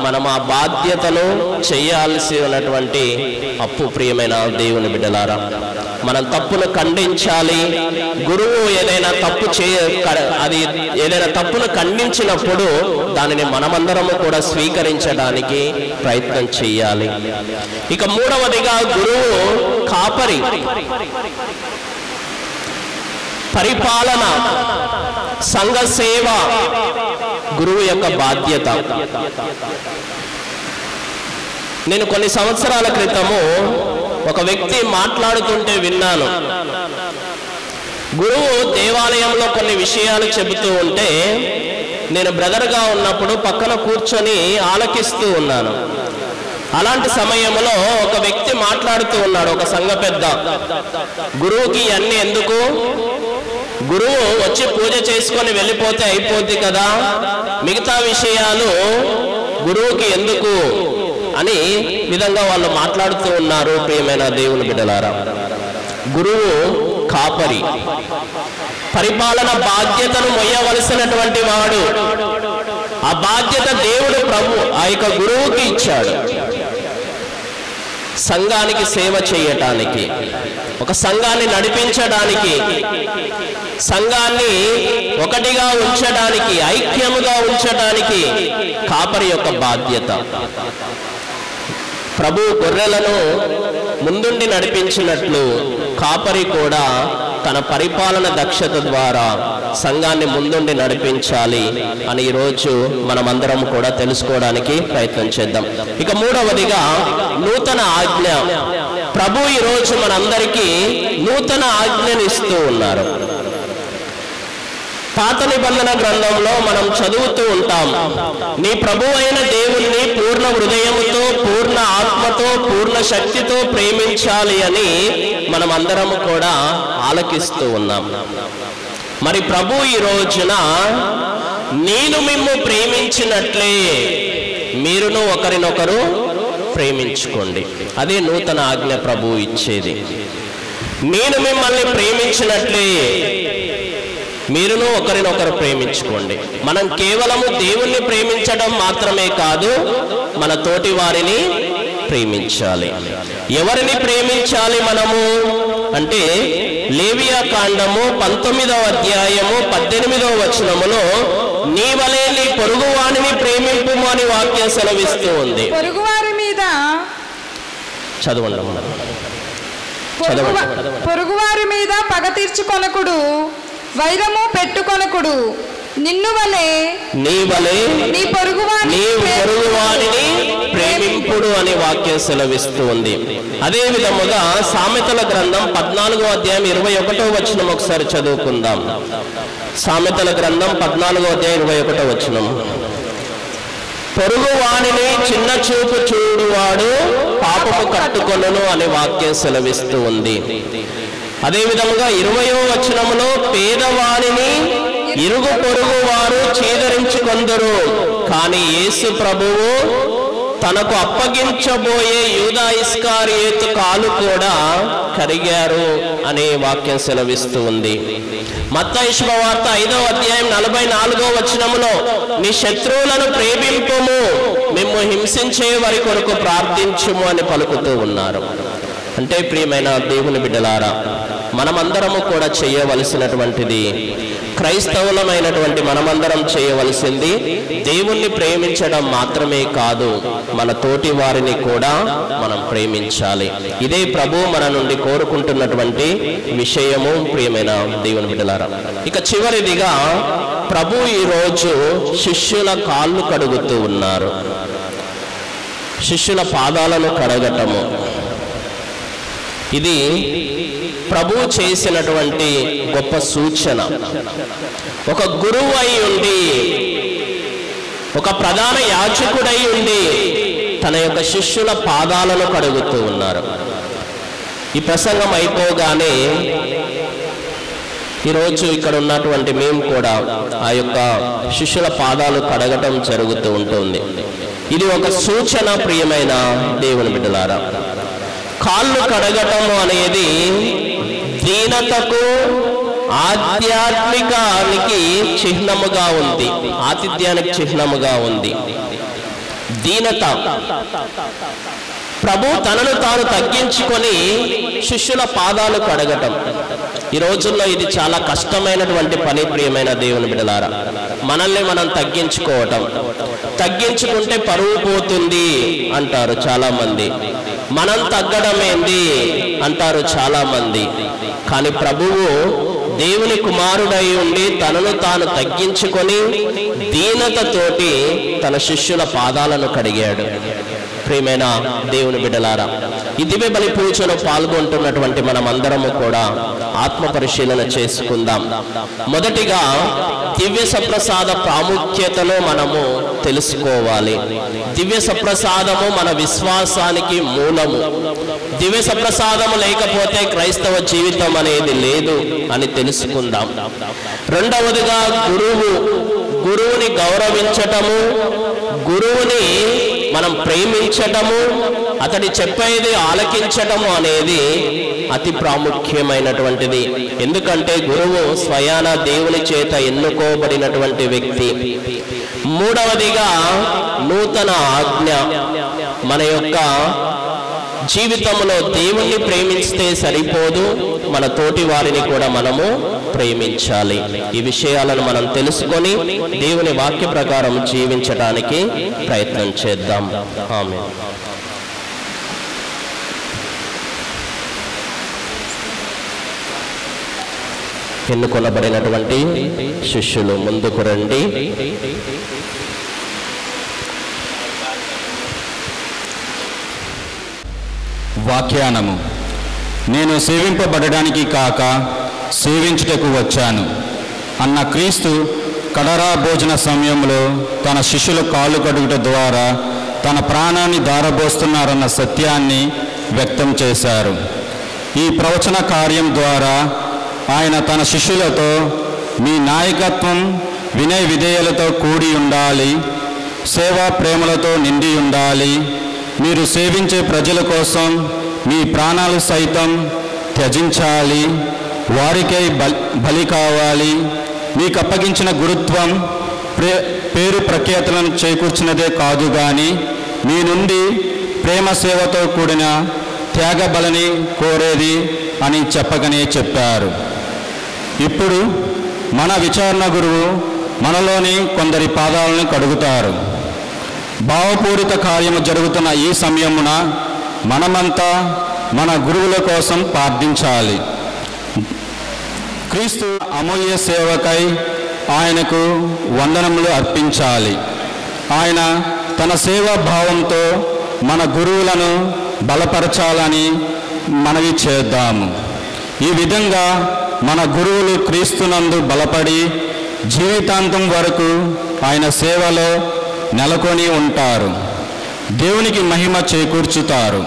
మనం ఆ బాధ్యతను చేయాల్సి ఉన్నటువంటి అప్పు. ప్రియమైన దేవుని బిడ్డలారా, మనం తప్పును ఖండించాలి. గురువు ఏదైనా తప్పును ఖండించినప్పుడు దానిని మనమందరము కూడా స్వీకరించడానికి ప్రయత్నం చేయాలి. ఇక మూడవదిగా గురువు కాపరి, పరిపాలన, సంఘ సేవ గురువు యొక్క బాధ్యత. నేను కొన్ని సంవత్సరాల క్రితము ఒక వ్యక్తి మాట్లాడుతుంటే విన్నాను. గురువు దేవాలయంలో కొన్ని విషయాలు చెబుతూ ఉంటే నేను బ్రదర్గా ఉన్నప్పుడు పక్కన కూర్చొని ఆలకిస్తూ ఉన్నాను. అలాంటి సమయంలో ఒక వ్యక్తి మాట్లాడుతూ ఉన్నాడు, ఒక సంఘ పెద్ద. గురువుకి అన్నీ ఎందుకు? గురువు వచ్చి పూజ చేసుకొని వెళ్ళిపోతే అయిపోద్ది కదా, మిగతా విషయాలు గురువుకి ఎందుకు అని విధంగా వాళ్ళు మాట్లాడుతూ ఉన్నారు. ప్రియమైన దేవుని బిడ్డలారా, గురువు కాపరి, పరిపాలన బాధ్యతను మొయ్యవలసినటువంటి వాడు. ఆ బాధ్యత దేవుడు ప్రభు ఆ యొక్క గురువుకి ఇచ్చాడు. సంఘానికి సేవ చేయటానికి, ఒక సంఘాన్ని నడిపించడానికి, సంఘాన్ని ఒకటిగా ఉంచడానికి, ఐక్యముగా ఉంచడానికి కాపరి యొక్క బాధ్యత. ప్రభు గొర్రెలను ముందుండి నడిపించినట్లు కాపరి కూడా తన పరిపాలన దక్షత ద్వారా సంఘాన్ని ముందుండి నడిపించాలి అని ఈరోజు మనమందరం కూడా తెలుసుకోవడానికి ప్రయత్నం చేద్దాం. ఇక మూడవదిగా నూతన ఆజ్ఞ. ప్రభు ఈరోజు మనందరికీ నూతన ఆజ్ఞను ఇస్తూ ఉన్నారు. పాత నిబంధన గ్రంథంలో మనం చదువుతూ ఉంటాం, నీ ప్రభు అయిన దేవుణ్ణి పూర్ణ హృదయముతో, పూర్ణ ఆత్మతో, పూర్ణ శక్తితో ప్రేమించాలి అని మనం అందరము కూడా ఆలకిస్తూ ఉన్నాం. మరి ప్రభు ఈ రోజున నేను మిమ్ము ప్రేమించినట్లే మీరును ఒకరినొకరు ప్రేమించుకోండి. అదే నూతన ఆజ్ఞ ప్రభు ఇచ్చేది. నేను మిమ్మల్ని ప్రేమించినట్లే మీరును ఒకరినొకరు ప్రేమించుకోండి. మనం కేవలము దేవుణ్ణి ప్రేమించడం మాత్రమే కాదు, మన తోటి వారిని ప్రేమించాలి. ఎవరిని ప్రేమించాలి మనము అంటే లేవియా కాండము 19వ అధ్యాయము 18వ వచనములో నీ వలే నీ పొరుగువానిని ప్రేమింపుము అని వాక్యం సెలవిస్తూ ఉంది. పొరుగువారి మీద చదవండి. పొరుగువారి మీద పగ తీర్చుకొనకుడు, వైరము పెట్టుకొనకుడు, నిన్ను వలే నీ పొరుగువానిని ప్రేమింపుడు అనే వాక్యం సెలవిస్తూ ఉంది. అదే విధముగా సామెతల గ్రంథం 14వ అధ్యాయం 21వ వచనం ఒకసారి చదువుకుందాం. సామెతల గ్రంథం 14వ అధ్యాయం 21వ వచనం. పొరుగువానిని చిన్న చూపు చూడువాడు పాపము కట్టుకొనును అనే వాక్యం సెలవిస్తూ ఉంది. అదే విధముగా 20వ వచనములో పేదవానిని ఇరుగు పొరుగు వారు చీదరించుకొందరు, కానీ యేసు ప్రభువు తనకు అప్పగించబోయే యూదా ఇస్కారియోతు కాలు కూడా కరిగారు అనే వాక్యం సెలవిస్తూ ఉంది. మత్తయి శుభవార్త 5వ అధ్యాయం 44వ వచనములో నీ శత్రువులను ప్రేమింపుము, మిమ్ము హింసించే వారి కొరకు ప్రార్థించుము అని పలుకుతూ ఉన్నారు. అంటే ప్రియమైన దేవుని బిడ్డలారా, మనమందరము కూడా చేయవలసినటువంటిది, క్రైస్తవులమైనటువంటి మనమందరం చేయవలసింది దేవుణ్ణి ప్రేమించడం మాత్రమే కాదు, మన తోటి వారిని కూడా మనం ప్రేమించాలి. ఇదే ప్రభు మన నుండి కోరుకుంటున్నటువంటి విషయము. ప్రియమైన దేవుని బిడ్డలారా, ఇక చివరిదిగా ప్రభు ఈరోజు శిష్యుల కాళ్ళు కడుగుతూ ఉన్నారు. శిష్యుల పాదాలను కడగటము, ఇది ప్రభు చేసినటువంటి గొప్ప సూచన. ఒక గురువు అయి ఉండి, ఒక ప్రధాన యాజకుడై ఉండి తన యొక్క శిష్యుల పాదాలను కడుగుతూ ఉన్నారు. ఈ ప్రసంగం అయిపోగానే ఈరోజు ఇక్కడ ఉన్నటువంటి మేము కూడా ఆ యొక్క శిష్యుల పాదాలు కడగటం జరుగుతూ ఉంటుంది. ఇది ఒక సూచన, ప్రియమైన దేవుని బిడ్డలారా. కాళ్ళు కడగటము అనేది దీనతకు, ఆధ్యాత్మికానికి చిహ్నముగా ఉంది, ఆతిథ్యానికి చిహ్నముగా ఉంది. దీనత, ప్రభు తనను తాను తగ్గించుకొని శిష్యుల పాదాలు కడగటం. ఈ రోజుల్లో ఇది చాలా కష్టమైనటువంటి పని, ప్రియమైన దేవుని బిడ్డలారా. మనల్ని మనం తగ్గించుకోవటం, తగ్గించుకుంటే పరువు పోతుంది అంటారు చాలా మంది. మనం తగ్గడం ఏంది అంటారు చాలా మంది. కానీ ప్రభువు దేవుని కుమారుడై ఉండి తనను తాను తగ్గించుకొని దీనతతోటి తన శిష్యుల పాదాలను కడిగాడు. ప్రియమైన దేవుని బిడ్డలారా, ఈ దివ్య బలి పూజలో పాల్గొంటున్నటువంటి మనమందరము కూడా ఆత్మ పరిశీలన చేసుకుందాం. మొదటిగా దివ్య సప్రసాద ప్రాముఖ్యతను మనము తెలుసుకోవాలి. దివ్య సప్రసాదము మన విశ్వాసానికి మూలము. దివ్య సప్రసాదము లేకపోతే క్రైస్తవ జీవితం అనేది లేదు అని తెలుసుకుందాం. రెండవదిగా గురువుని గౌరవించటము, గురువుని మనం ప్రేమించటము, అతడి చెప్పేది ఆలకించటము అనేది అతి ప్రాముఖ్యమైనటువంటిది. ఎందుకంటే గురువు స్వయాన దేవుని చేత ఎన్నుకోబడినటువంటి వ్యక్తి. మూడవదిగా నూతన ఆజ్ఞ. మన యొక్క జీవితంలో దేవుణ్ణి ప్రేమిస్తే సరిపోదు, మన తోటి వారిని కూడా మనము ప్రేమించాలి. ఈ విషయాలను మనం తెలుసుకొని దేవుని వాక్య ప్రకారం జీవించడానికి ప్రయత్నం చేద్దాం. ఆమేన్. ఎన్నుకొనబడినటువంటి శిష్యులు ముందుకు రండి. వాక్యానము. నేను సేవింపబడడానికి కాక సేవించుటకు వచ్చాను అన్న క్రీస్తు కడరా భోజన సమయంలో తన శిష్యుల కాళ్ళు కడుగుట ద్వారా తన ప్రాణాన్ని ధారబోస్తున్నారన్న సత్యాన్ని వ్యక్తం చేశారు. ఈ ప్రవచన కార్యం ద్వారా ఆయన తన శిష్యులతో, మీ నాయకత్వం వినయ విధేయులతో కూడి ఉండాలి, సేవా ప్రేమలతో నిండి ఉండాలి, మీరు సేవించే ప్రజల కోసం మీ ప్రాణాలు సైతం త్యజించాలి, వారికై బలి కావాలి, మీకు అప్పగించిన గురుత్వం పేరు ప్రఖ్యాతులను చేకూర్చినదే కాదు కానీ మీ నుండి ప్రేమ సేవతో కూడిన త్యాగ బలిని కోరేది అని చెప్పకనే చెప్పారు. ఇప్పుడు మన విచారణ గురువు మనలోని కొందరి పాదాలను కడుగుతారు. భావపూరిత కార్యము జరుగుతున్న ఈ సమయమున మనమంతా మన గురువుల కోసం ప్రార్థించాలి. క్రీస్తు అమూల్య సేవకై ఆయనకు వందనములు అర్పించాలి. ఆయన తన సేవా భావంతో మన గురువులను బలపరచాలని మనవి చేద్దాము. ఈ విధంగా మన గురువులు క్రీస్తునందు బలపడి జీవితాంతం వరకు ఆయన సేవలో నెలకొని ఉంటారు, దేవునికి మహిమ చేకూర్చుతారు.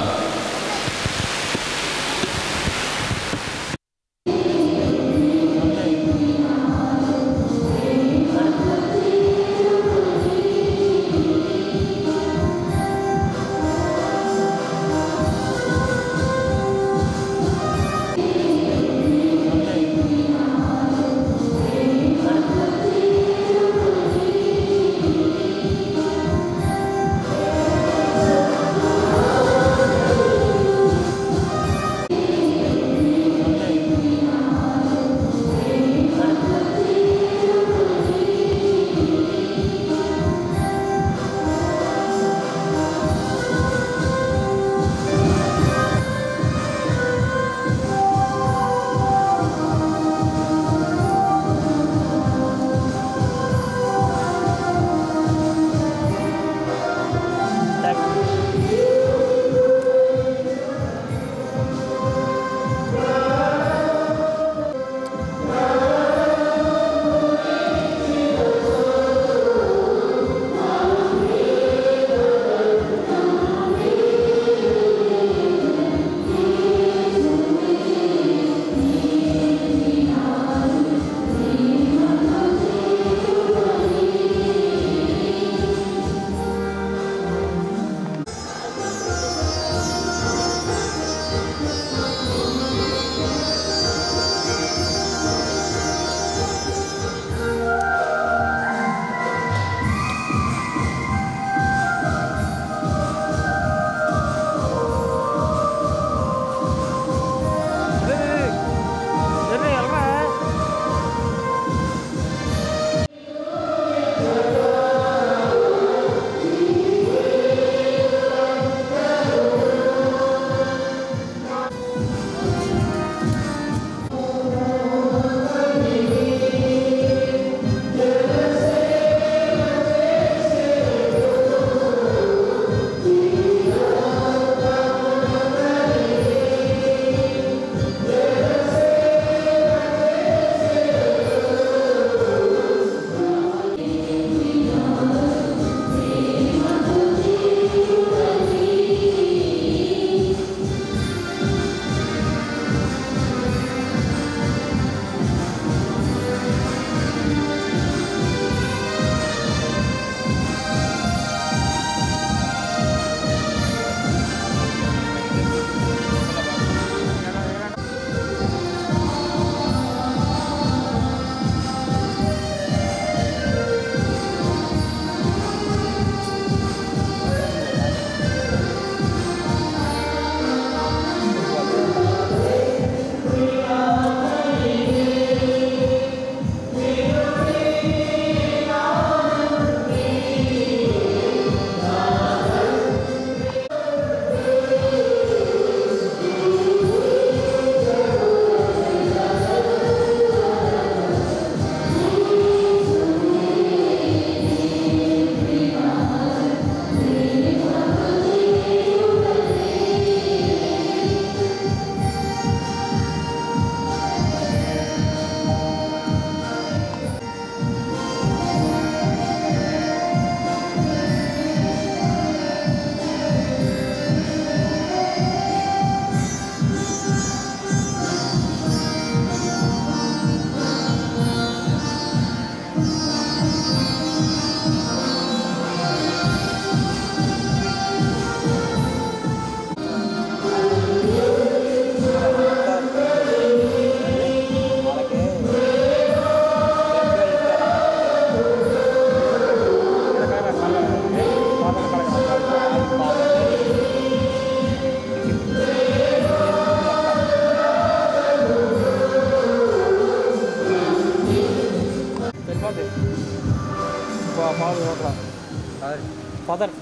ఫాదర్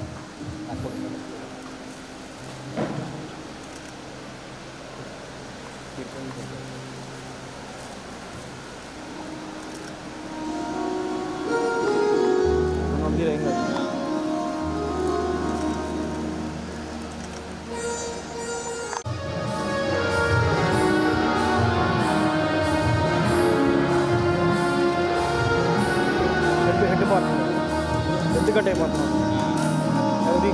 ఎందుకంటే అయిపోతున్నాం ఎవరి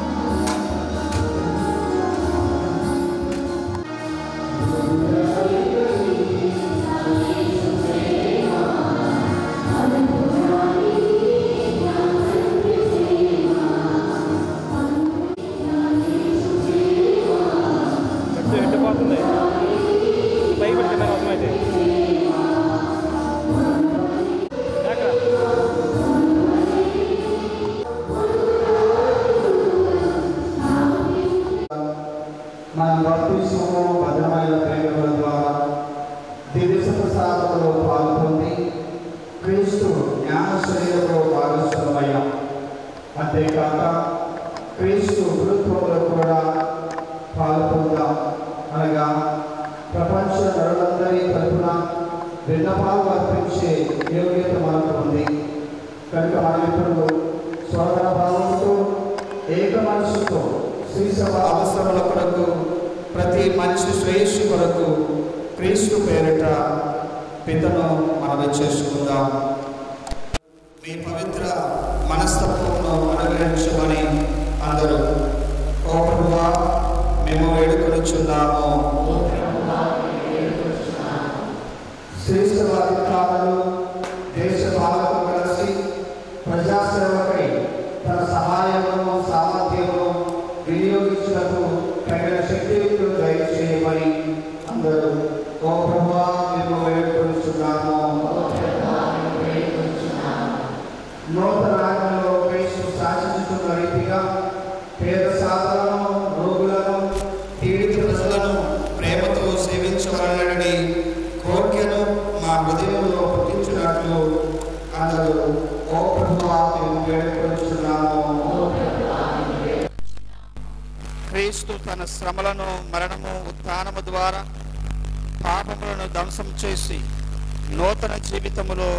ఎండిపోతుంది పై పెట్టుకున్నారు అవసరమైతే మనం బాప్తిస్మము భద్రమైన ప్రేమల ద్వారా దివ్య ప్రసాదములో పాల్గొంది క్రీస్తు జ్ఞాన శరీరంలో భాగస్వామయ్యాం. అంతేకాక క్రీస్తు గురుత్వంలో కూడా పాల్గొందాం. అనగా ప్రపంచ నరులందరి తరపున విన్నపాలు అర్పించే యోగ్యత మనకు ఉంది కనుక మనం ఇప్పుడు సోదర భావంతో ఏక మనసుతో శ్రీసభ అవసరముల కొరకు ప్రతి మనిషి శ్రేయస్సు కొరకు క్రీస్తు పేరిట పితను మనవి చేసుకుందాం. మీ పవిత్ర మనస్తత్వమును అనుగ్రహించమని అందరూ ఓ ప్రభువా మేము వేడుకొనుచున్నాము. శ్రీసభ అధికారులు దేశ పాలకులు కలిసి ప్రజాసేవకై తన సహాయమును సామర్థ్యమును వినియోగించుటకు తగిన శక్తియుక్తులు దయచేయమని అందరూ ఓ ప్రభువా మేము వేడుకొనుచున్నాము. నూతన ఆజ్ఞలో క్రీస్తు శాసించుతున్న రీతిగా పేద సాధలను రోగులను పీడిత ప్రజలను ప్రేమతో సేవించవలనని కోరికను మా హృదయంలో పుట్టించినట్లు అందరూ ఓ ప్రభువా మేము వేడుకొనుచున్నాము. క్రీస్తు తన శ్రమలను మరణము ఉత్థానము ద్వారా పాపములను ధ్వంసం చేసి నూతన జీవితములో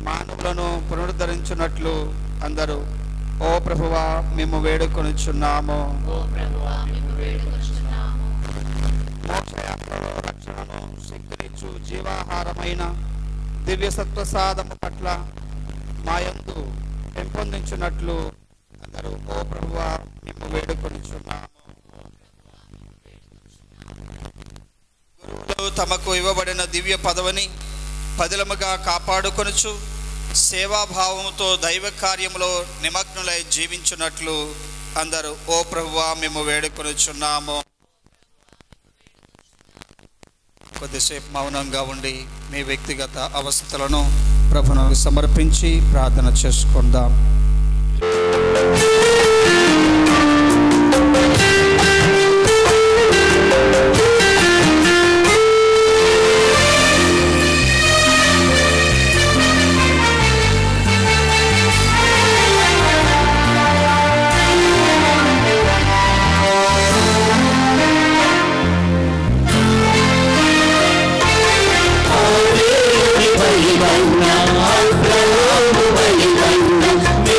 మానవులను పునరుద్ధరించున్నట్లు అందరూ ఓ ప్రభువా మేము వేడుకొనుచున్నాము. మోక్షయాత్రలో రక్షణను శక్తినిచ్చు జీవాహారమైన దివ్య సత్ప్రసాదము పట్ల మాయందు పెంపొందించున్నట్లు అందరూ ఓ ప్రభువా మేము వేడుకొనుచున్నాము. గురువులు తమకు ఇవ్వబడిన దివ్య పదవిని పదిలముగా కాపాడుకొనుచు సేవాభావముతో దైవ కార్యములో నిమగ్నులై జీవించున్నట్లు అందరూ ఓ ప్రభువా మేము వేడుకొనుచున్నాము. కొద్దిసేపు మౌనంగా ఉండి మీ వ్యక్తిగత అవస్థలను ప్రభువుకు సమర్పించి ప్రార్థన చేసుకుందాం. Bye.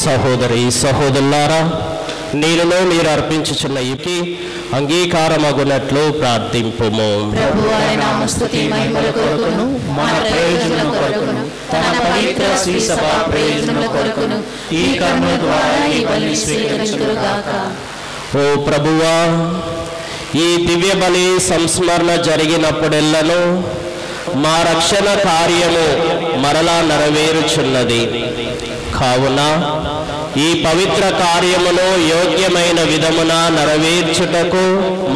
సహోదరి సహోదరులారా, నీలో మీరు అర్పించుచున్న ఇకి అంగీకారమగునట్లు ప్రార్థింపుము. ప్రభువు ఆయన నామస్తుతి మహిమల కొరకును మన ప్రయోజనం కొరకును తన పవిత్ర శ్రీ సభ ప్రయోజనముల కొరకును ఈ కర్మ ద్వారా ఈ బలి స్వీకరించుగాక. ఓ ప్రభువా, ఈ దివ్య బలి సంస్మరణ జరిగినప్పుడెల్లను మా రక్షణ కార్యము మరలా నెరవేరుచున్నది. కావున ఈ పవిత్ర కార్యమును యోగ్యమైన విధమున నెరవేర్చుటకు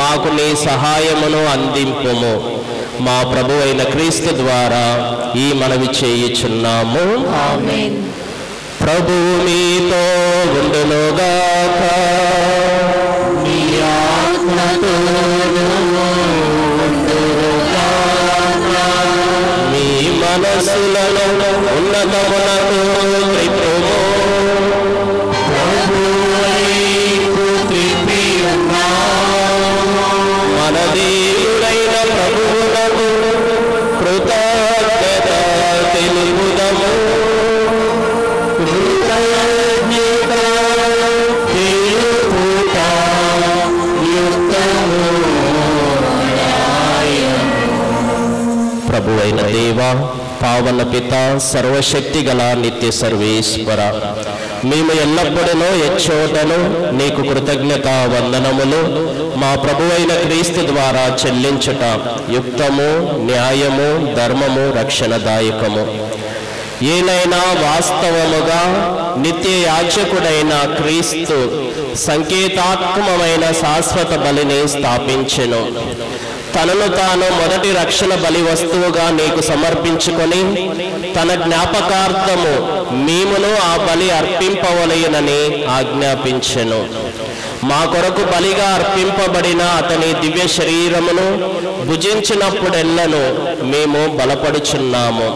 మాకు నీ సహాయమును అందింపుము. మా ప్రభు అయిన క్రీస్తు ద్వారా ఈ మనవి చేయుచున్నాము. ఆమేన్. ప్రభువు మీతో ఉండునుగాక. నీ ఆత్మతోను ఉండునుగాక. మీ మనసులను ఉన్నతమునకు త్రిప్పుము. మన దేవుడైన ప్రభువులకు కృతజ్ఞత తెలుపుదము. ప్రభువైన దేవా, పావన పిత, సర్వశక్తి గల నిత్య సర్వేశ్వర, మేము ఎల్లప్పుడూ ఎచ్చోటను నీకు కృతజ్ఞత వందనములు మా ప్రభువైన క్రీస్తు ద్వారా చెల్లించుట యుక్తము, న్యాయము, ధర్మము, రక్షణదాయకము. ఏనైనా వాస్తవముగా నిత్య యాజకుడైన క్రీస్తు సంకేతాత్మకమైన శాశ్వత బలిని స్థాపించెను. తనను తాను మొదటి రక్షణ బలి వస్తువుగా నీకు సమర్పించుకొని తన జ్ఞాపకార్థము మేమును ఆ బలి అర్పింపవలయునని ఆజ్ఞాపించెను. మా కొరకు బలిగా అర్పింపబడిన అతని దివ్య శరీరమును భుజించినప్పుడెల్లను మేము బలపడుచున్నాము.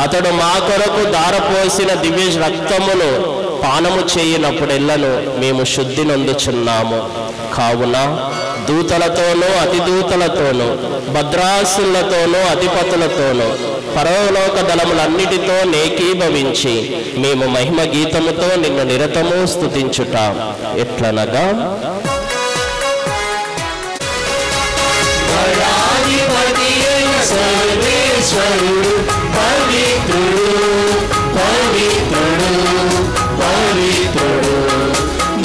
అతడు మా కొరకు దారపోసిన దివ్య రక్తమును పానము చేయనప్పుడెల్లను మేము శుద్ధి నొందుచున్నాము. కావున దూతలతోనూ అతిదూతలతోనూ భద్రాసులతోనూ అధిపతులతోనూ పరలోక దళములన్నిటితో ఏకీభవించి మేము మహిమ గీతముతో నిన్ను నిరతము స్తుతించుట ఎట్లనగా, సర్వేశ్వరుడు పవిత్రుడు పవిత్రుడు పవిత్రుడు.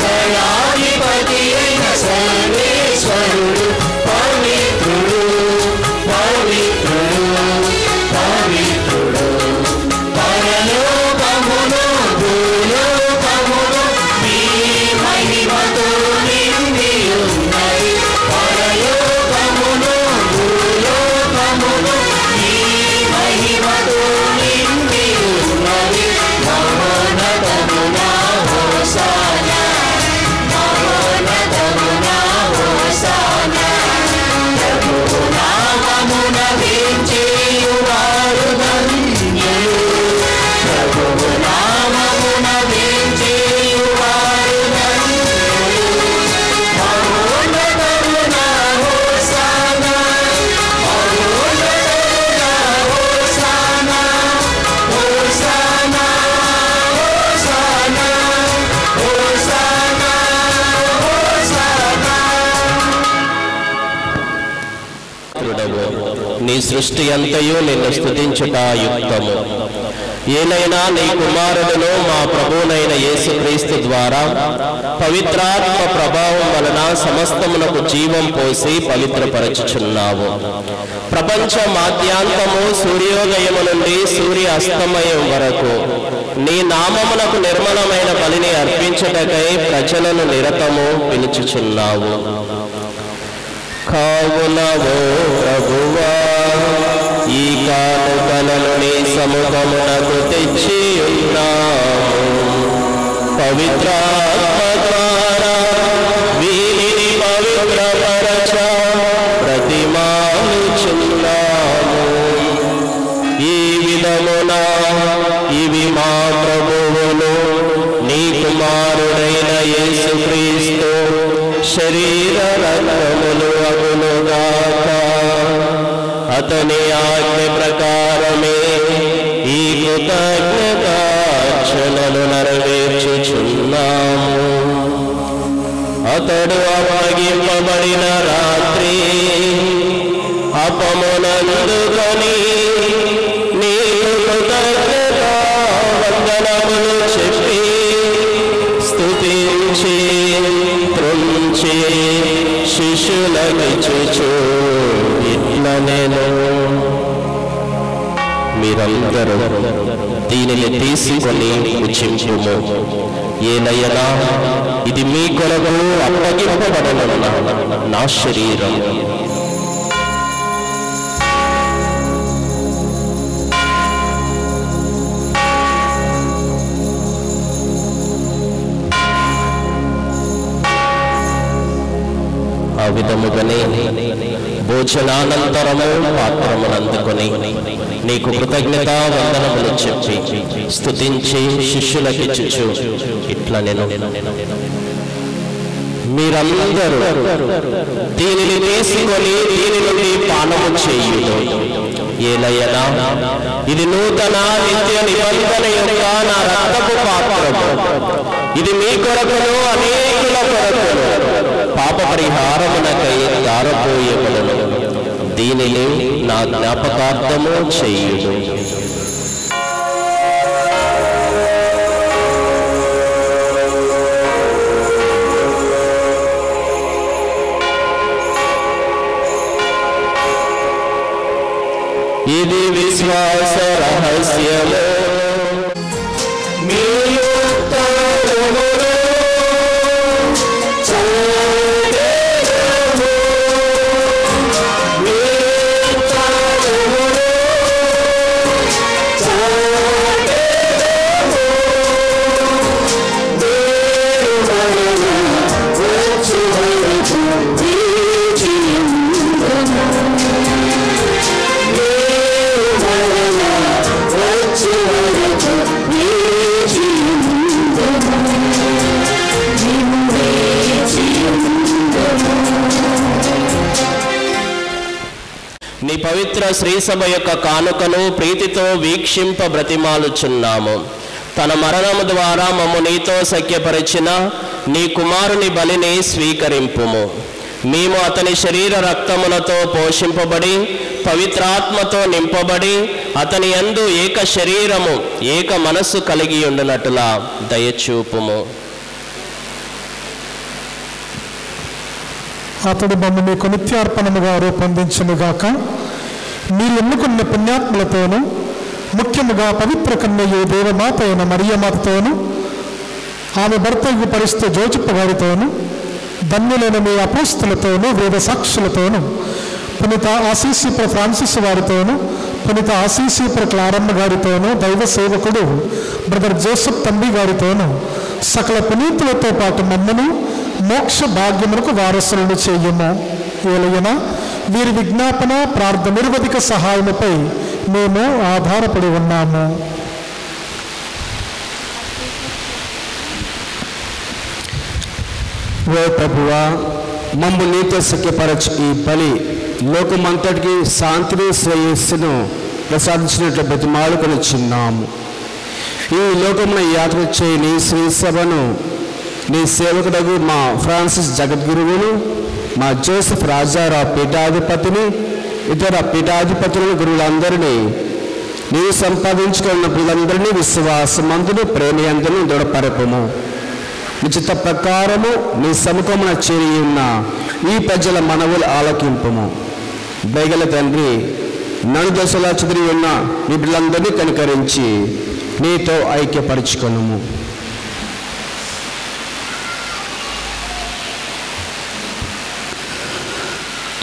దయాధిపతి అయిన సర్వేశ్వరుడు పవిత్రుడు పవిత్రుడు పవిత్రుడు. పరలోకమును భూలోకమును మీ మహిమతో నిండి ఉన్నది. పరలోకమును భూలోకమును మీ మహిమతో నిండి ఉన్నది. మహోన్నతమునా హోసానా, మహోన్నతమునా హోసానా. ప్రభువు నామమున వేంచేయువారు ధన్యులు. ప్రభువు నామమున వేంచేయువారు ధన్యులు. మహోన్నతమునా హోసానా, మహోన్నతమునా హోసానా. హోసానా హోసానా హోసానా హోసానా. నీ సృష్టి అంతయు నిన్ను స్తుతించుట యుక్తము. ఏలైనా నీ కుమారుడును మా ప్రభువునైన యేసుక్రీస్తు ద్వారా పవిత్రాత్మ ప్రభావం వలన సమస్తమునకు జీవం పోసి పవిత్రపరచుచున్నావు. ప్రపంచ మాధ్యాంతము సూర్యోదయము నుండి సూర్య అస్తమయం వరకు నీ నామమునకు నిర్మలమైన బలిని అర్పించుటకై ప్రజలను నిరతము పిలుచుచున్నావు. కావున ఓ ప్రభువా, ఈ కానుకలను నీ సముఖమునకు తెచ్చి ఉన్నాము. పవిత్రాత్మ ద్వారా వీరిని పవిత్రపరచ ప్రతిమానుచున్నాము. ఈ విధమున ఇవి మా ప్రభువును నీ కుమారుడైన యేసుక్రీస్తు శరీర రక్తములు అగునుగాక. అతని ఆజ్ఞ ప్రకారమే ఈ కృతజ్ఞతార్చనలు నెరవేర్చుచున్నాము. అతడు అప్పగింపబడిన రాత్రి అపమునందుకొని నీకు కృతజ్ఞతా వందనములు చెప్పి స్తుతించి త్రుంచి శిష్యులకిచ్చుచు ఇట్ల నేను మీరందరూ దీనిని తీసుకొని భుజించుము. ఏలయనా ఇది మీ కొరకు అప్పగింపబడనున్న నా శరీరం. ఆ విధముగానే భోజనానంతరము పాత్రమునందుకొని నీకు కృతజ్ఞత వందనములు చెప్పి స్తుతించి శిష్యులకిచ్చుచు ఇట్లా నేను మీరందరూ దీనిని తీసుకొని దీని నుండి పానము చేయును. ఏలయనా ఇది నూతన నిత్య నిబంధన యొక్క నా రక్తపు పాత్రము. ఇది మీ కొరకును అనేకుల కొరకును పాప పరిహారమునకై దారపోయబడును. దీనిని నా జ్ఞాపకార్థము చేయును. ఇది విశ్వాస రహస్యము. నీ పవిత్ర శ్రీసభ యొక్క కానుకను ప్రీతితో వీక్షింప బ్రతిమాలుచున్నాము. తన మరణము ద్వారా మమ్ము నీతో సఖ్యపరిచిన నీ కుమారుని బలిని స్వీకరింపుము. మేము అతని శరీర రక్తములతో పోషింపబడి పవిత్రాత్మతో నింపబడి అతని యందు ఏక శరీరము ఏక మనస్సు కలిగి ఉండునట్లుగా దయచూపుము. అతడు మమ్మల్ని నిత్యార్పణముగా రూపొందించునుగాక. మీరు ఎన్నుకున్న పుణ్యాత్ములతోనూ ముఖ్యముగా పవిత్ర కన్యయు దేవమాత అయిన మరియమాతతోనూ ఆమె భర్తయు పరిస్థితి జోజిప్ప గారితోనూ ధన్యులైన మీ అపోస్తులతోనూ వేద సాక్షులతోనూ పునీత ఆశీసీపుర ఫ్రాన్సిస్ వారితోనూ పునీత ఆశీసీపుర క్లారమ్మ గారితోనూ దైవ సేవకుడు బ్రదర్ జోసెఫ్ తంబి గారితోనూ సకల పునీతులతో పాటు మమ్మను మోక్ష భాగ్యములకు వారసులను చేయము. ఏలయన వీరి విజ్ఞాపన ప్రార్థన నిరవధిక సహాయముపై మేము ఆధారపడి ఉన్నాము. ఓ ప్రభువా, మమ్ము నీతో సఖ్యపరచు ఈ బలి లోకమంతటికి శాంతిని శ్రేయస్సును ప్రసాదించినట్లు బ్రతిమాలుకొనిచున్నాము. ఈ లోకమున యాత్ర చేయి నీ శ్రీసభను నీ సేవకుడగు మా ఫ్రాన్సిస్ జగద్గురువును మా జోసెఫ్ రాజారావు పీఠాధిపతిని ఇతర పీఠాధిపతులను గురువులందరినీ నీవు సంపాదించుకున్న పిల్లలందరినీ విశ్వాసమందును ప్రేమయందును దృఢపరపము. నిశ్చిత ప్రకారము నీ సముఖమున చేరి ఉన్న ఈ ప్రజల మనవులు ఆలకింపము. దయగల తండ్రి, నలు దశలా చెదిరి ఉన్న నీ బిడ్డలందరినీ కనికరించి నీతో ఐక్యపరచుకొనుము.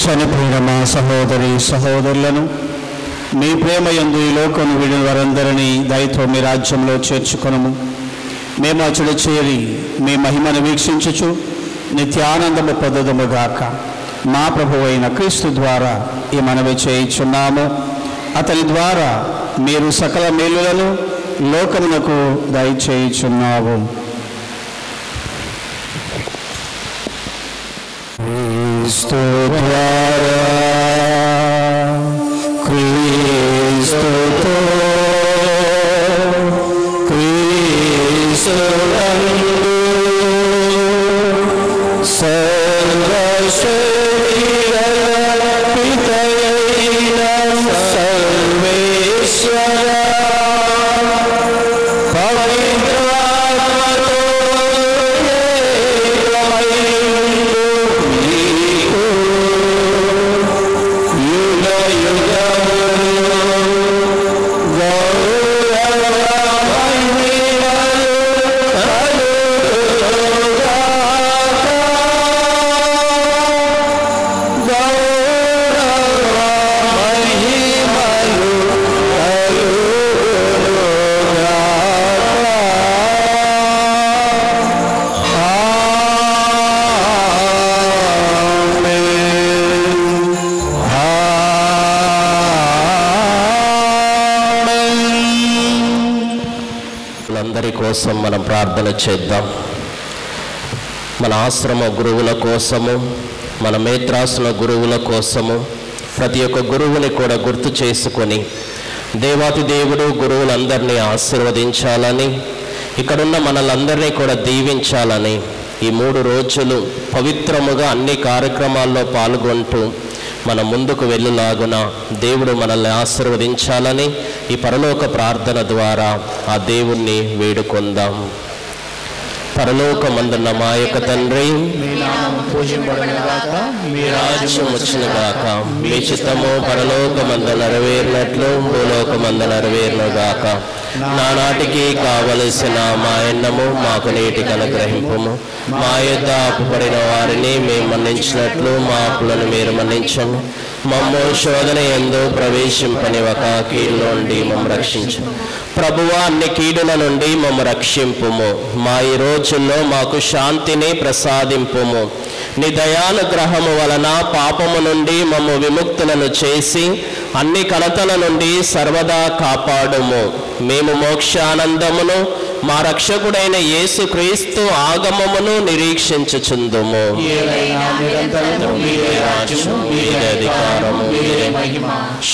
చనిపోయిన మా సహోదరి సహోదరులను మీ ప్రేమ యందు ఈ లోకం వీడిన వారందరినీ దయతో మీ రాజ్యంలో చేర్చుకొనుము. మేము అచడి చేరి మీ మహిమను వీక్షించుచు నిత్యానందము పొందుదుముగాక. మా ప్రభువు అయిన క్రీస్తు ద్వారా ఈ మనవి చేయుచున్నాము. అతని ద్వారా మీరు సకల మేలులను లోకమునకు దయచేయుచున్నాము. క్రీస్తు ద్వారా క్రీస్తుతో క్రీస్తునందు గురువులందరి కోసం మనం ప్రార్థన చేద్దాం. మన ఆశ్రమ గురువుల కోసము, మన మేత్రాసన గురువుల కోసము, ప్రతి ఒక్క గురువుని కూడా గుర్తు చేసుకొని దేవాతి దేవుడు గురువులందరినీ ఆశీర్వదించాలని, ఇక్కడున్న మనలందరినీ కూడా దీవించాలని, ఈ 3 రోజులు పవిత్రముగా అన్ని కార్యక్రమాల్లో పాల్గొంటూ మనం ముందుకు వెళ్ళులాగున దేవుడు మనల్ని ఆశీర్వదించాలని ఈ పరలోక ప్రార్థన ద్వారా ఆ దేవుణ్ణి వేడుకొందాం. పరలోకమందున్న మా యొక్క తండ్రి, మీ నామము పూజింపబడునుగాక, మీ రాజ్యం వచ్చునుగాక, మీ చిత్తము పరలోకమందు నెరవేరినట్లు భూలోకమందు నెరవేరునుగాక. నానాటికి కావలసిన మా అన్నము మాకు నేటికి అనుగ్రహింపుము. మా యొద్ద అప్పుపడిన వారిని మేము మన్నించినట్లు మా అప్పులను మీరు మన్నించము. మమ్ము శోధన యందు ప్రవేశింపనివ్వక కీడు నుండి మమ్ము రక్షించు. ప్రభువా, అన్ని కీడుల నుండి మమ్ము రక్షింపుము. మా ఈ రోజుల్లో మాకు శాంతిని ప్రసాదింపుము. నీ దయానుగ్రహము వలన పాపము నుండి మమ్ము విముక్తులను చేసి అన్ని కలతల నుండి సర్వదా కాపాడుము. మేము మోక్షానందమును మా రక్షకుడైన యేసుక్రీస్తు ఆగమమును నిరీక్షించుచుందుము.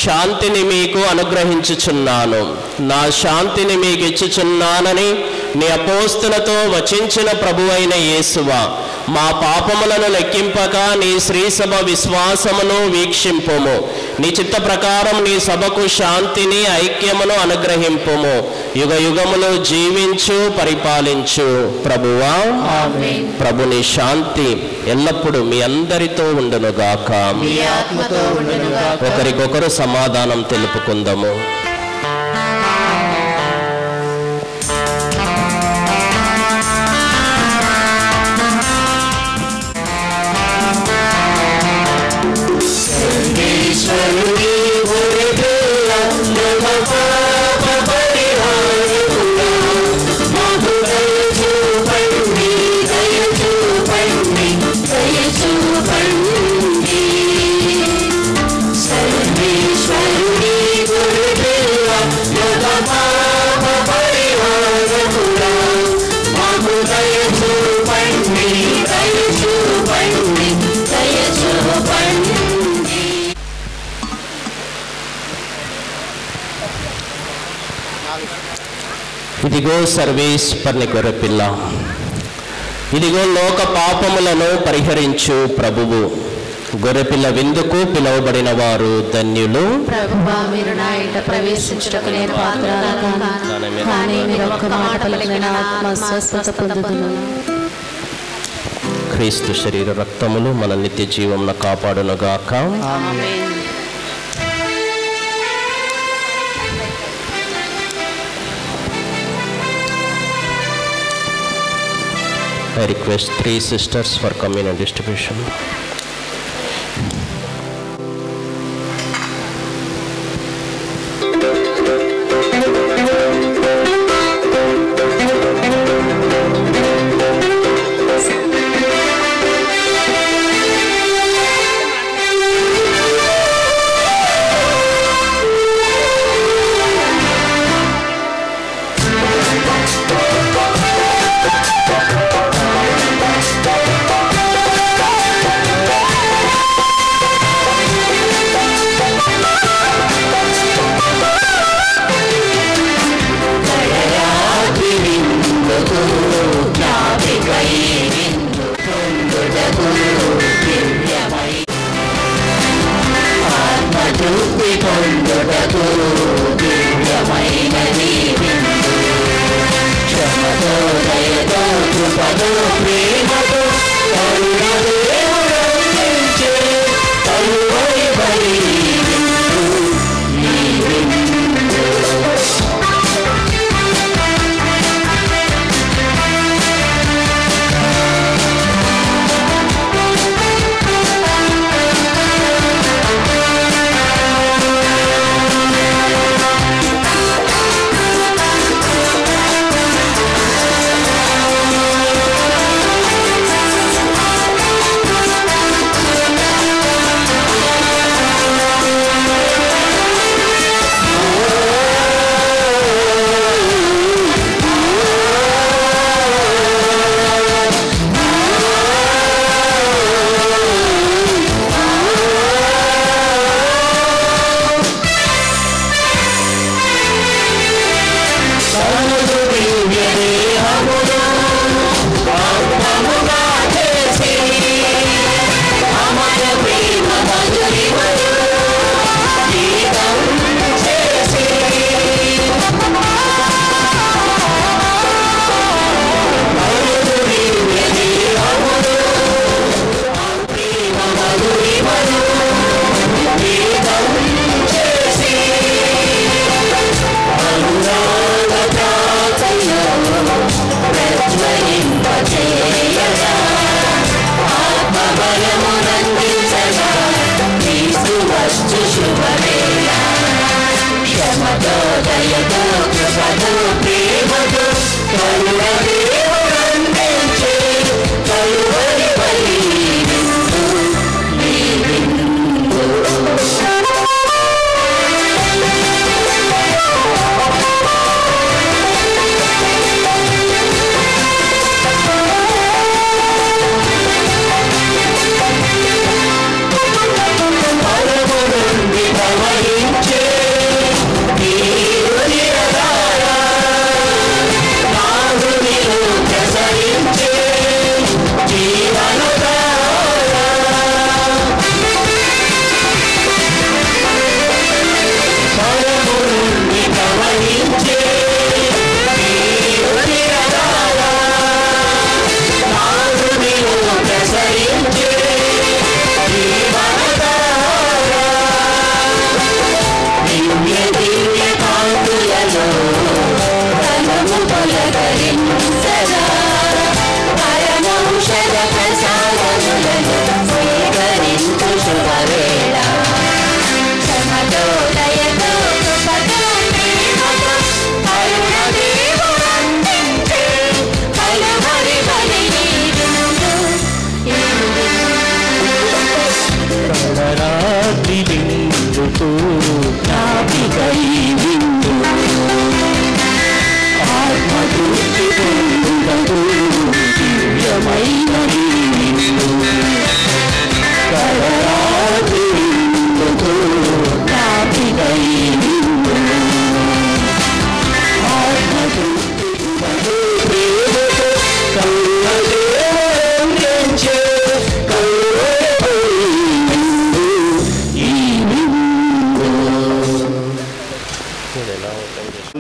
శాంతిని మీకు అనుగ్రహించుచున్నాను, నా శాంతిని మీకు ఇచ్చుచున్నానని నీ అపోస్తులతో వచించిన ప్రభువైన యేసువా, మా పాపములను లెక్కింపక నీ శ్రీసభ విశ్వాసమును వీక్షింపుము. నీ చిత్త ప్రకారం నీ సభకు శాంతిని ఐక్యమును అనుగ్రహింపుము. యుగ యుగములు జీవించు పరిపాలించు ప్రభువా. ప్రభుని శాంతి ఎల్లప్పుడూ మీ అందరితో ఉండునుగాక. ఒకరికొకరు సమాధానం తెలుపుకుందాము. ఇదిగో సర్వేశ్వరుని గొర్రెపిల్ల, ఇదిగో లోక పాపములను పరిహరించు ప్రభువు. గొర్రెపిల్ల విందుకు పిలువబడిన వారు ధన్యులు. ప్రభువా, మీరు నా ఇంట ప్రవేశించుటకు నేను పాత్రురాలను కాను, కానీ మీరు ఒక్క మాట పలికిన ఆత్మ స్వస్థత పొందుదును. క్రీస్తు శరీర రక్తములు మన నిత్య జీవమును కాపాడునుగాక. ఆమేన్. I request 3 sisters for communion distribution.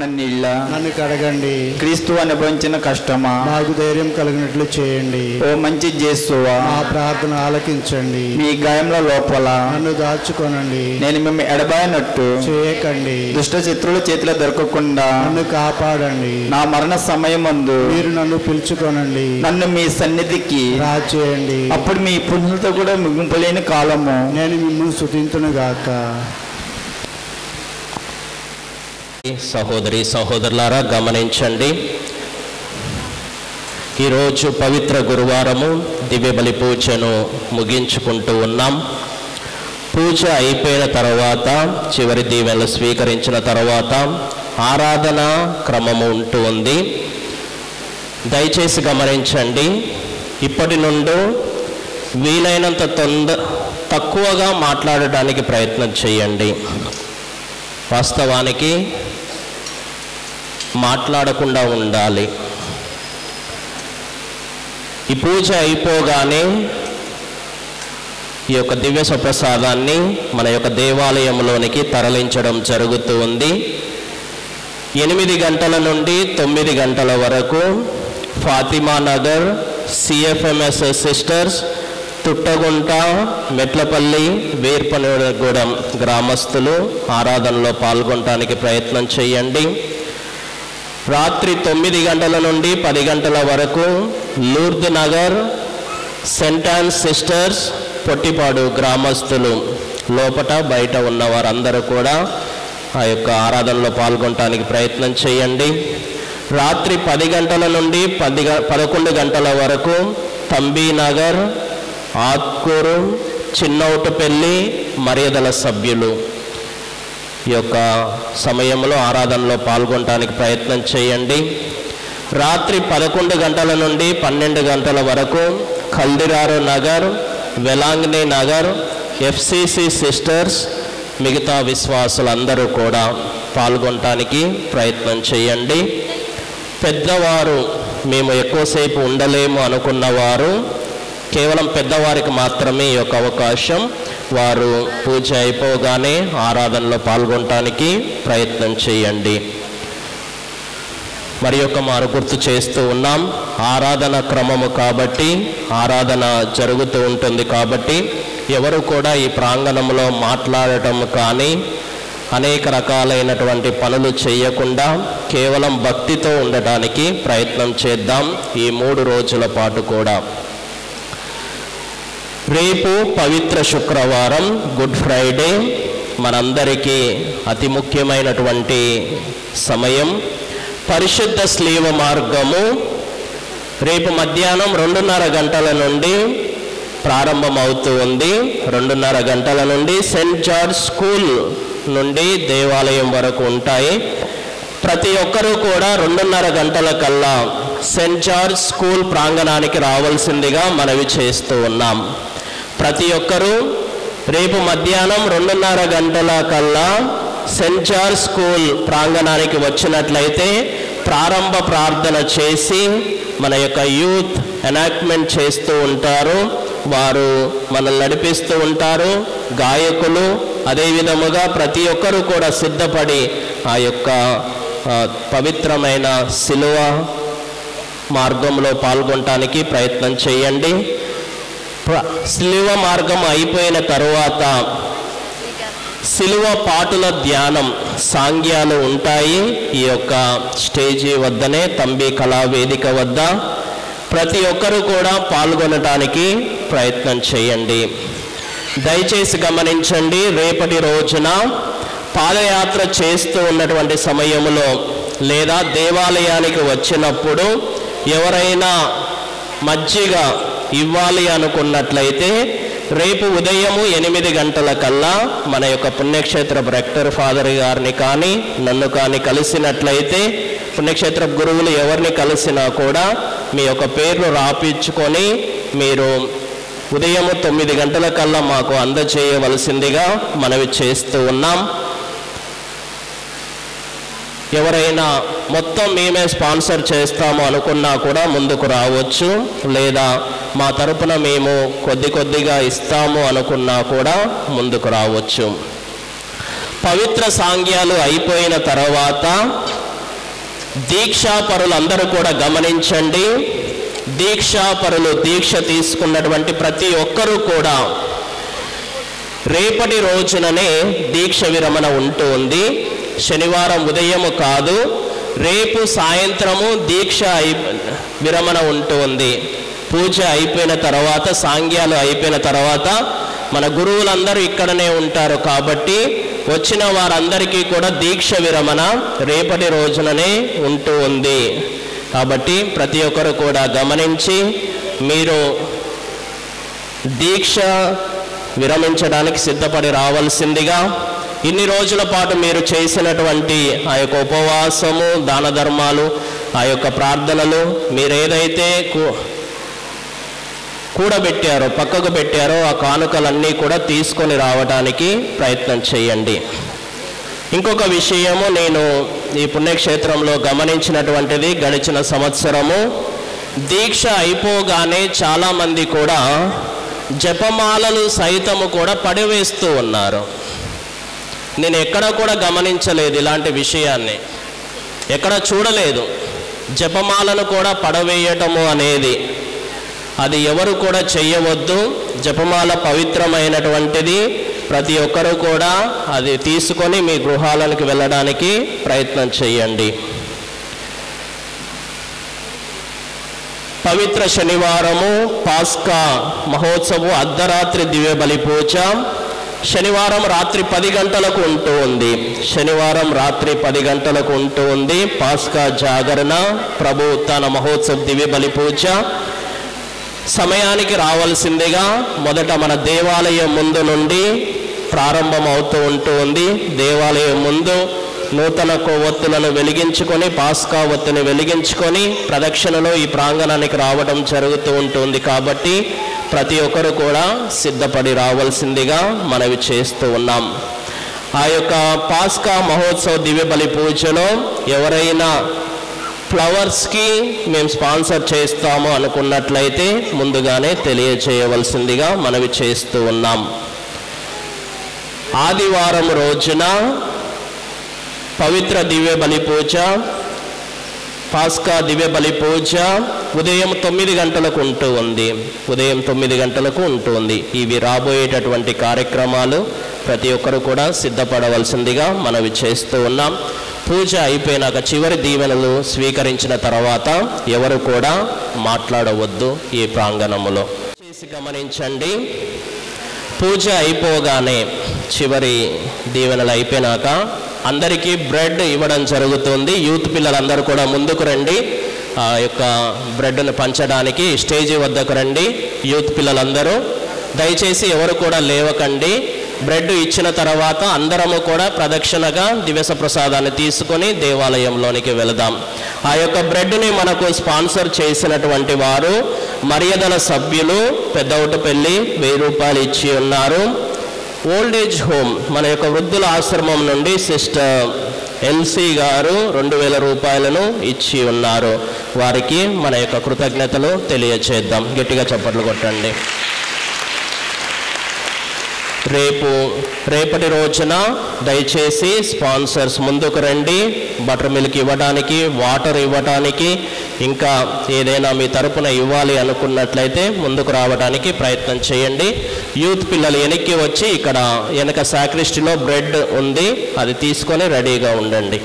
కన్నీళ్ళ నన్ను కడగండి. క్రీస్తు అనుభవించిన కష్టమా నాకు ధైర్యం కలిగినట్లు చేయండి. ఓ మంచి యేసువా మా ప్రార్థన ఆలకించండి. మీ గాయంల లోపల నన్ను దాచుకోనండి. నేను మిమ్మల్ని ఎడబాయనట్టు చేయకండి. దుష్ట శత్రువుల చేతిలో దొరకకుండా నన్ను కాపాడండి. నా మరణ సమయమందు మీరు నన్ను పిలుచుకోనండి. నన్ను మీ సన్నిధికి రాచేయండి. అప్పుడు మీ పుణ్యులతో కూడా ముగింపలేని కాలము నేను మిమ్మల్ని స్తుతింతును గాక. సహోదరి సహోదరులారా గమనించండి, ఈరోజు పవిత్ర గురువారము దివ్య బలి పూజను ముగించుకుంటూ ఉన్నాం. పూజ అయిపోయిన తర్వాత చివరి దీవెనలు స్వీకరించిన తర్వాత ఆరాధన క్రమము ఉంటూ ఉంది. దయచేసి గమనించండి, ఇప్పటి నుండి వీలైనంత తక్కువగా మాట్లాడడానికి ప్రయత్నం చేయండి. వాస్తవానికి మాట్లాడకుండా ఉండాలి. ఈ పూజ అయిపోగానే ఈ యొక్క దివ్య సుప్రసాదాన్ని మన యొక్క దేవాలయంలోనికి తరలించడం జరుగుతూ ఉంది. 8 గంటల నుండి 9 గంటల వరకు ఫాతిమా నగర్ CFMS సిస్టర్స్, తుట్టగుంట, మెట్లపల్లి, వీర్పనగూడెం గ్రామస్తులు ఆరాధనలో పాల్గొనడానికి ప్రయత్నం చేయండి. రాత్రి 9 గంటల నుండి 10 గంటల వరకు Lourdes Nagar saint Ann sisters, Pottipadu గ్రామస్తులు లోపట బయట ఉన్న వారందరూ కూడా ఆ యొక్క ఆరాధనలో పాల్గొనడానికి ప్రయత్నం చేయండి. రాత్రి 10 గంటల నుండి 11 గంటల వరకు తంబీ నగర్, ఆత్కూరు, చిన్నౌటపల్లి మర్యాదల సభ్యులు ఈ యొక్క సమయంలో ఆరాధనలో పాల్గొనడానికి ప్రయత్నం చేయండి. రాత్రి 11 గంటల నుండి 12 గంటల వరకు కల్దిరారు నగర్, వెలాంగ్నీ నగర్ FCC సిస్టర్స్, మిగతా విశ్వాసులందరూ కూడా పాల్గొనడానికి ప్రయత్నం చేయండి. పెద్దవారు మేము ఎక్కువసేపు ఉండలేము అనుకున్నవారు కేవలం పెద్దవారికి మాత్రమే ఈ యొక్క అవకాశం. వారు పూజ అయిపోగానే ఆరాధనలో పాల్గొనడానికి ప్రయత్నం చేయండి. మరి యొక్క మారు గుర్తు చేస్తూ ఉన్నాం, ఆరాధన క్రమము కాబట్టి ఆరాధన జరుగుతూ ఉంటుంది కాబట్టి ఎవరు కూడా ఈ ప్రాంగణంలో మాట్లాడటం కానీ అనేక రకాలైనటువంటి పనులు చేయకుండా కేవలం భక్తితో ఉండటానికి ప్రయత్నం చేద్దాం ఈ 3 రోజుల పాటు కూడా. రేపు పవిత్ర శుక్రవారం, గుడ్ ఫ్రైడే, మనందరికీ అతి ముఖ్యమైనటువంటి సమయం. పరిశుద్ధ స్లీవ మార్గము రేపు మధ్యాహ్నం 2:30 గంటల నుండి ప్రారంభమవుతూ ఉంది. 2:30 గంటల నుండి సెయింట్ జార్జ్ స్కూల్ నుండి దేవాలయం వరకు ఉంటాయి. ప్రతి ఒక్కరూ కూడా 2:30 గంటల కల్లా సెయింట్ జార్జ్ స్కూల్ ప్రాంగణానికి రావాల్సిందిగా మనవి చేస్తూ ఉన్నాం. ప్రతి ఒక్కరూ రేపు మధ్యాహ్నం 2:30 గంటల కల్లా సెయింట్ జార్జ్ స్కూల్ ప్రాంగణానికి వచ్చినట్లయితే ప్రారంభ ప్రార్థన చేసి మన యొక్క యూత్ ఎనాక్ట్మెంట్ చేస్తూ ఉంటారు. వారు మనల్ని నడిపిస్తూ ఉంటారు. గాయకులు అదేవిధముగా ప్రతి ఒక్కరూ కూడా సిద్ధపడి ఆ యొక్క పవిత్రమైన శిలువ మార్గంలో పాల్గొనడానికి ప్రయత్నం చేయండి. శిలువ మార్గం అయిపోయిన తరువాత శిలువ పాటుల ధ్యానం సాంగ్యాలు ఉంటాయి. ఈ యొక్క స్టేజీ వద్దనే తంబి కళావేదిక వద్ద ప్రతి ఒక్కరూ కూడా పాల్గొనడానికి ప్రయత్నం చేయండి. దయచేసి గమనించండి, రేపటి రోజున పాదయాత్ర చేస్తూ ఉన్నటువంటి సమయంలో లేదా దేవాలయానికి వచ్చినప్పుడు ఎవరైనా మజ్జిగ ఇవ్వాలి అనుకున్నట్లయితే రేపు ఉదయము 8 గంటల కల్లా మన యొక్క పుణ్యక్షేత్ర రెక్టర్ ఫాదర్ గారిని కానీ నన్ను కానీ కలిసినట్లయితే, పుణ్యక్షేత్ర గురువులు ఎవరిని కలిసినా కూడా మీ యొక్క పేర్లు రాపించుకొని మీరు ఉదయము 9 గంటల కల్లా మాకు అందజేయవలసిందిగా మనవి చేస్తూ ఉన్నాం. ఎవరైనా మొత్తం మేమే స్పాన్సర్ చేస్తాము అనుకున్నా కూడా ముందుకు రావచ్చు, లేదా మా తరపున మేము కొద్దిగా ఇస్తాము అనుకున్నా కూడా ముందుకు రావచ్చు. పవిత్ర సాంగ్యాలు అయిపోయిన తర్వాత దీక్షాపరులందరూ కూడా గమనించండి. దీక్షాపరులు దీక్ష తీసుకున్నటువంటి ప్రతి ఒక్కరూ కూడా రేపటి రోజుననే దీక్ష విరమణ ఉంటుంది. శనివారం ఉదయము కాదు, రేపు సాయంత్రము దీక్ష విరమణ ఉంటుంది. పూజ అయిపోయిన తర్వాత, సాంగ్యాలు అయిపోయిన తర్వాత మన గురువులందరూ ఇక్కడనే ఉంటారు కాబట్టి వచ్చిన వారందరికీ కూడా దీక్ష విరమణ రేపటి రోజుననే ఉంటూ ఉంది. కాబట్టి ప్రతి ఒక్కరు కూడా గమనించి మీరు దీక్ష విరమించడానికి సిద్ధపడి రావాల్సిందిగా, ఇన్ని రోజుల పాటు మీరు చేసినటువంటి ఆ యొక్క ఉపవాసము, దాన ధర్మాలు, ఆ యొక్క ప్రార్థనలు, మీరు ఏదైతే కూడబెట్టారో, పక్కకు పెట్టారో ఆ కానుకలన్నీ కూడా తీసుకొని రావడానికి ప్రయత్నం చేయండి. ఇంకొక విషయము నేను ఈ పుణ్యక్షేత్రంలో గమనించినటువంటిది, గడిచిన సంవత్సరము దీక్ష అయిపోగానే చాలామంది కూడా జపమాలలు సైతము కూడా పడివేస్తూ ఉన్నారు. నేను ఎక్కడ కూడా గమనించలేదు ఇలాంటి విషయాన్ని, ఎక్కడ చూడలేదు. జపమాలను కూడా పడవేయటము అనేది అది ఎవరు కూడా చెయ్యవద్దు. జపమాల పవిత్రమైనటువంటిది. ప్రతి ఒక్కరూ కూడా అది తీసుకొని మీ గృహాలకు వెళ్ళడానికి ప్రయత్నం చేయండి. పవిత్ర శనివారము పాస్కా మహోత్సవం అర్ధరాత్రి దివ్య బలి పూజ శనివారం రాత్రి 10 గంటలకు ఉంటూ ఉంది. శనివారం రాత్రి 10 గంటలకు ఉంటూ ఉంది. పాస్కా జాగరణ, ప్రభు ఉత్థాన మహోత్సవ దివ్య బలి పూజ సమయానికి రావాల్సిందిగా మొదట మన దేవాలయం ముందు నుండి ప్రారంభం అవుతూ ఉంటుంది. దేవాలయం ముందు నూతన కొవ్వొత్తులను వెలిగించుకొని, పాస్కా ఒత్తిని వెలిగించుకొని ప్రదక్షిణలో ఈ ప్రాంగణానికి రావడం జరుగుతూ ఉంటుంది. కాబట్టి ప్రతి ఒక్కరు కూడా సిద్ధపడి రావాల్సిందిగా మనవి చేస్తూ ఉన్నాం. ఆ యొక్క పాస్కా మహోత్సవ దివ్య బలి పూజలో ఎవరైనా ఫ్లవర్స్కి మేము స్పాన్సర్ చేస్తాము అనుకున్నట్లయితే ముందుగానే తెలియజేయవలసిందిగా మనవి చేస్తూ ఉన్నాం. ఆదివారం రోజున పవిత్ర దివ్య బలి పూజ, పాస్కా దివ్య బలి పూజ ఉదయం 9 గంటలకు ఉంటూ ఉంది. ఉదయం 9 గంటలకు ఉంటుంది. ఇవి రాబోయేటటువంటి కార్యక్రమాలు ప్రతి ఒక్కరు కూడా సిద్ధపడవలసిందిగా మనవి చేస్తూ ఉన్నాం. పూజ అయిపోయినాక చివరి దీవెనలు స్వీకరించిన తర్వాత ఎవరు కూడా మాట్లాడవద్దు ఈ ప్రాంగణములో. చేసి గమనించండి, పూజ అయిపోగానే చివరి దీవెనలు అయిపోయినాక అందరికీ బ్రెడ్ ఇవ్వడం జరుగుతుంది. యూత్ పిల్లలందరూ కూడా ముందుకు రండి. ఆ యొక్క బ్రెడ్ను పంచడానికి స్టేజీ వద్దకు రండి. యూత్ పిల్లలందరూ దయచేసి ఎవరు కూడా లేవకండి. బ్రెడ్ ఇచ్చిన తర్వాత అందరము కూడా ప్రదక్షిణగా దివ్య ప్రసాదాన్ని తీసుకొని దేవాలయంలోనికి వెళదాం. ఆ యొక్క బ్రెడ్ని మనకు స్పాన్సర్ చేసినటువంటి వారు మర్యాదల సభ్యులు పెద్దౌటపల్లి 1000 రూపాయలు ఇచ్చి ఉన్నారు. ఓల్డ్ ఏజ్ హోమ్ మన యొక్క వృద్ధుల ఆశ్రమం నుండి సిస్టర్ ఎల్సీ గారు 2000 రూపాయలను ఇచ్చి ఉన్నారు. వారికి మన యొక్క కృతజ్ఞతలు తెలియచేద్దాం. గట్టిగా చప్పట్లు కొట్టండి. రేపటి రోజున దయచేసి స్పాన్సర్స్ ముందుకు రండి. బటర్ మిల్క్ ఇవ్వడానికి, వాటర్ ఇవ్వడానికి, ఇంకా ఏదైనా మీ తరపున ఇవ్వాలి అనుకున్నట్లయితే ముందుకు రావడానికి ప్రయత్నం చేయండి. యూత్ పిల్లలు వెనక్కి వచ్చి ఇక్కడ వెనక సాక్రిస్టీలో బ్రెడ్ ఉంది, అది తీసుకొని రెడీగా ఉండండి.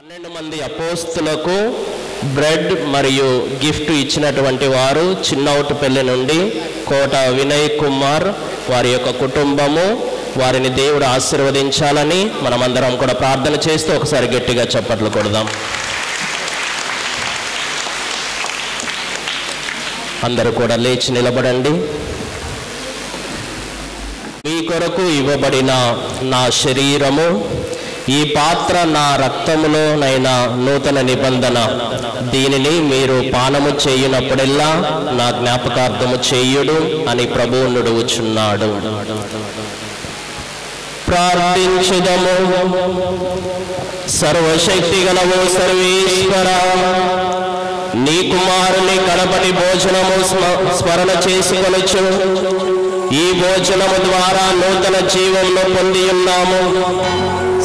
12 మంది అపోస్తులకు బ్రెడ్ మరియు గిఫ్ట్ ఇచ్చినటువంటి వారు చిన్నౌటపల్లి నుండి కోట వినయ్ కుమార్, వారి యొక్క కుటుంబము, వారిని దేవుడు ఆశీర్వదించాలని మనమందరం కూడా ప్రార్థన చేస్తూ ఒకసారి గట్టిగా చప్పట్లు కొడదాం. అందరూ కూడా లేచి నిలబడండి. మీ కొరకు ఇవ్వబడిన నా శరీరము, ఈ పాత్ర నా రక్తములోనైనా నూతన నిబంధన, దీనిని మీరు పానము చేయునప్పుడెల్లా నా జ్ఞాపకార్థము చేయుడు అని ప్రభువు నుడువుచున్నాడు. ప్రార్థించుదము. సర్వశక్తి గలవో సర్వేశ్వర, నీ కుమారుని కడపటి భోజనము స్మరణ చేసుకొనొచ్చు. ఈ భోజనము ద్వారా నూతన జీవమును పొంది ఉన్నాము.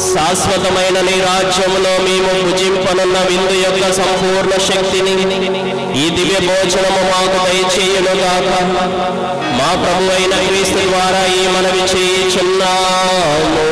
శాశ్వతమైన నీ రాజ్యములో మేము భుజింపనున్న విందు యొక్క సంపూర్ణ శక్తిని ఈ దివ్య భోజనము మాకు దయచేయునుగాక. మా ప్రభు అయిన క్రీస్తు ద్వారా ఈ మనవి చేయుచున్నాము.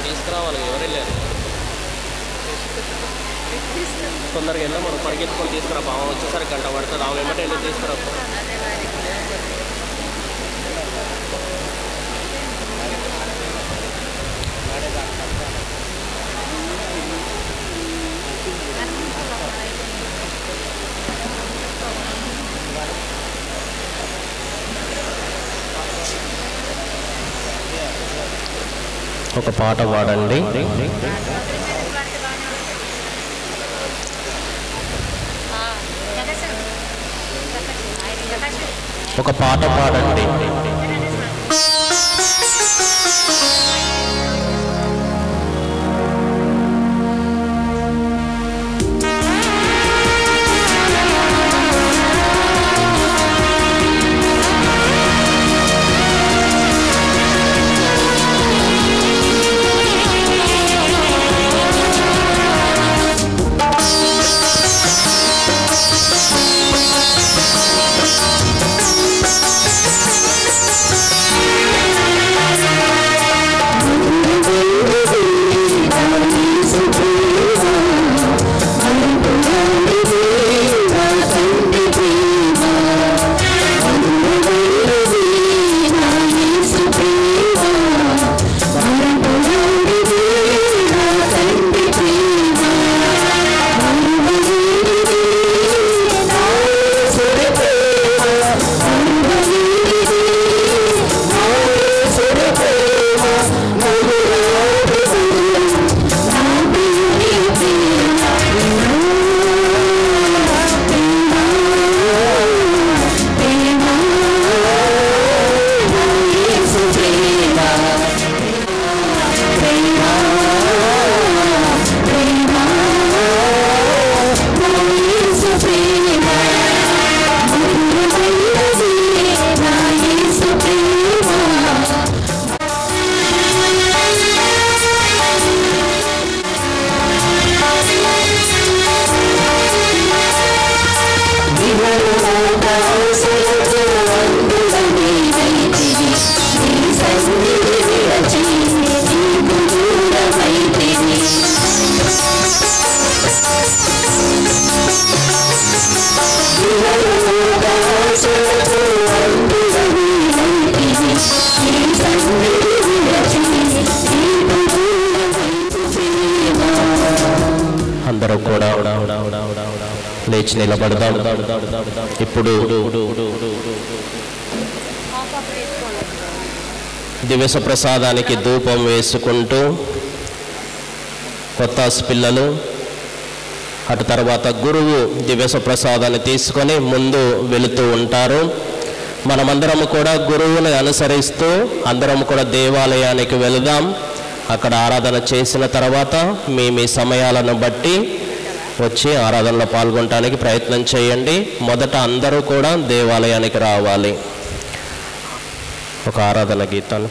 తీసుకురావాలి, ఎవరు వెళ్ళారు? తొందరగా వెళ్ళా, మనం పరిగెత్తుకొని తీసుకురా. బాగా వచ్చేసరికి గంట పడుతుంది. ఆమె ఏమంటే వెళ్ళి తీసుకురా. ఒక పాట పాడండి. ఒక పాట పాడండి. అందరూ కూడా లేచి నిలబడదాం. ఇప్పుడు దివస ప్రసాదానికి ధూపం వేసుకుంటూ కొత్త పిల్లలు, అటు తర్వాత గురువు దివస ప్రసాదాన్ని తీసుకొని ముందు వెళుతూ ఉంటారు. మనమందరం కూడా గురువుని అనుసరిస్తూ అందరం కూడా దేవాలయానికి వెళదాం. అక్కడ ఆరాధన చేసిన తర్వాత మీ సమయాలను బట్టి వచ్చి ఆరాధనలో పాల్గొనడానికి ప్రయత్నం చేయండి. మొదట అందరూ కూడా దేవాలయానికి రావాలి. ఒక ఆరాధన గీతాన్ని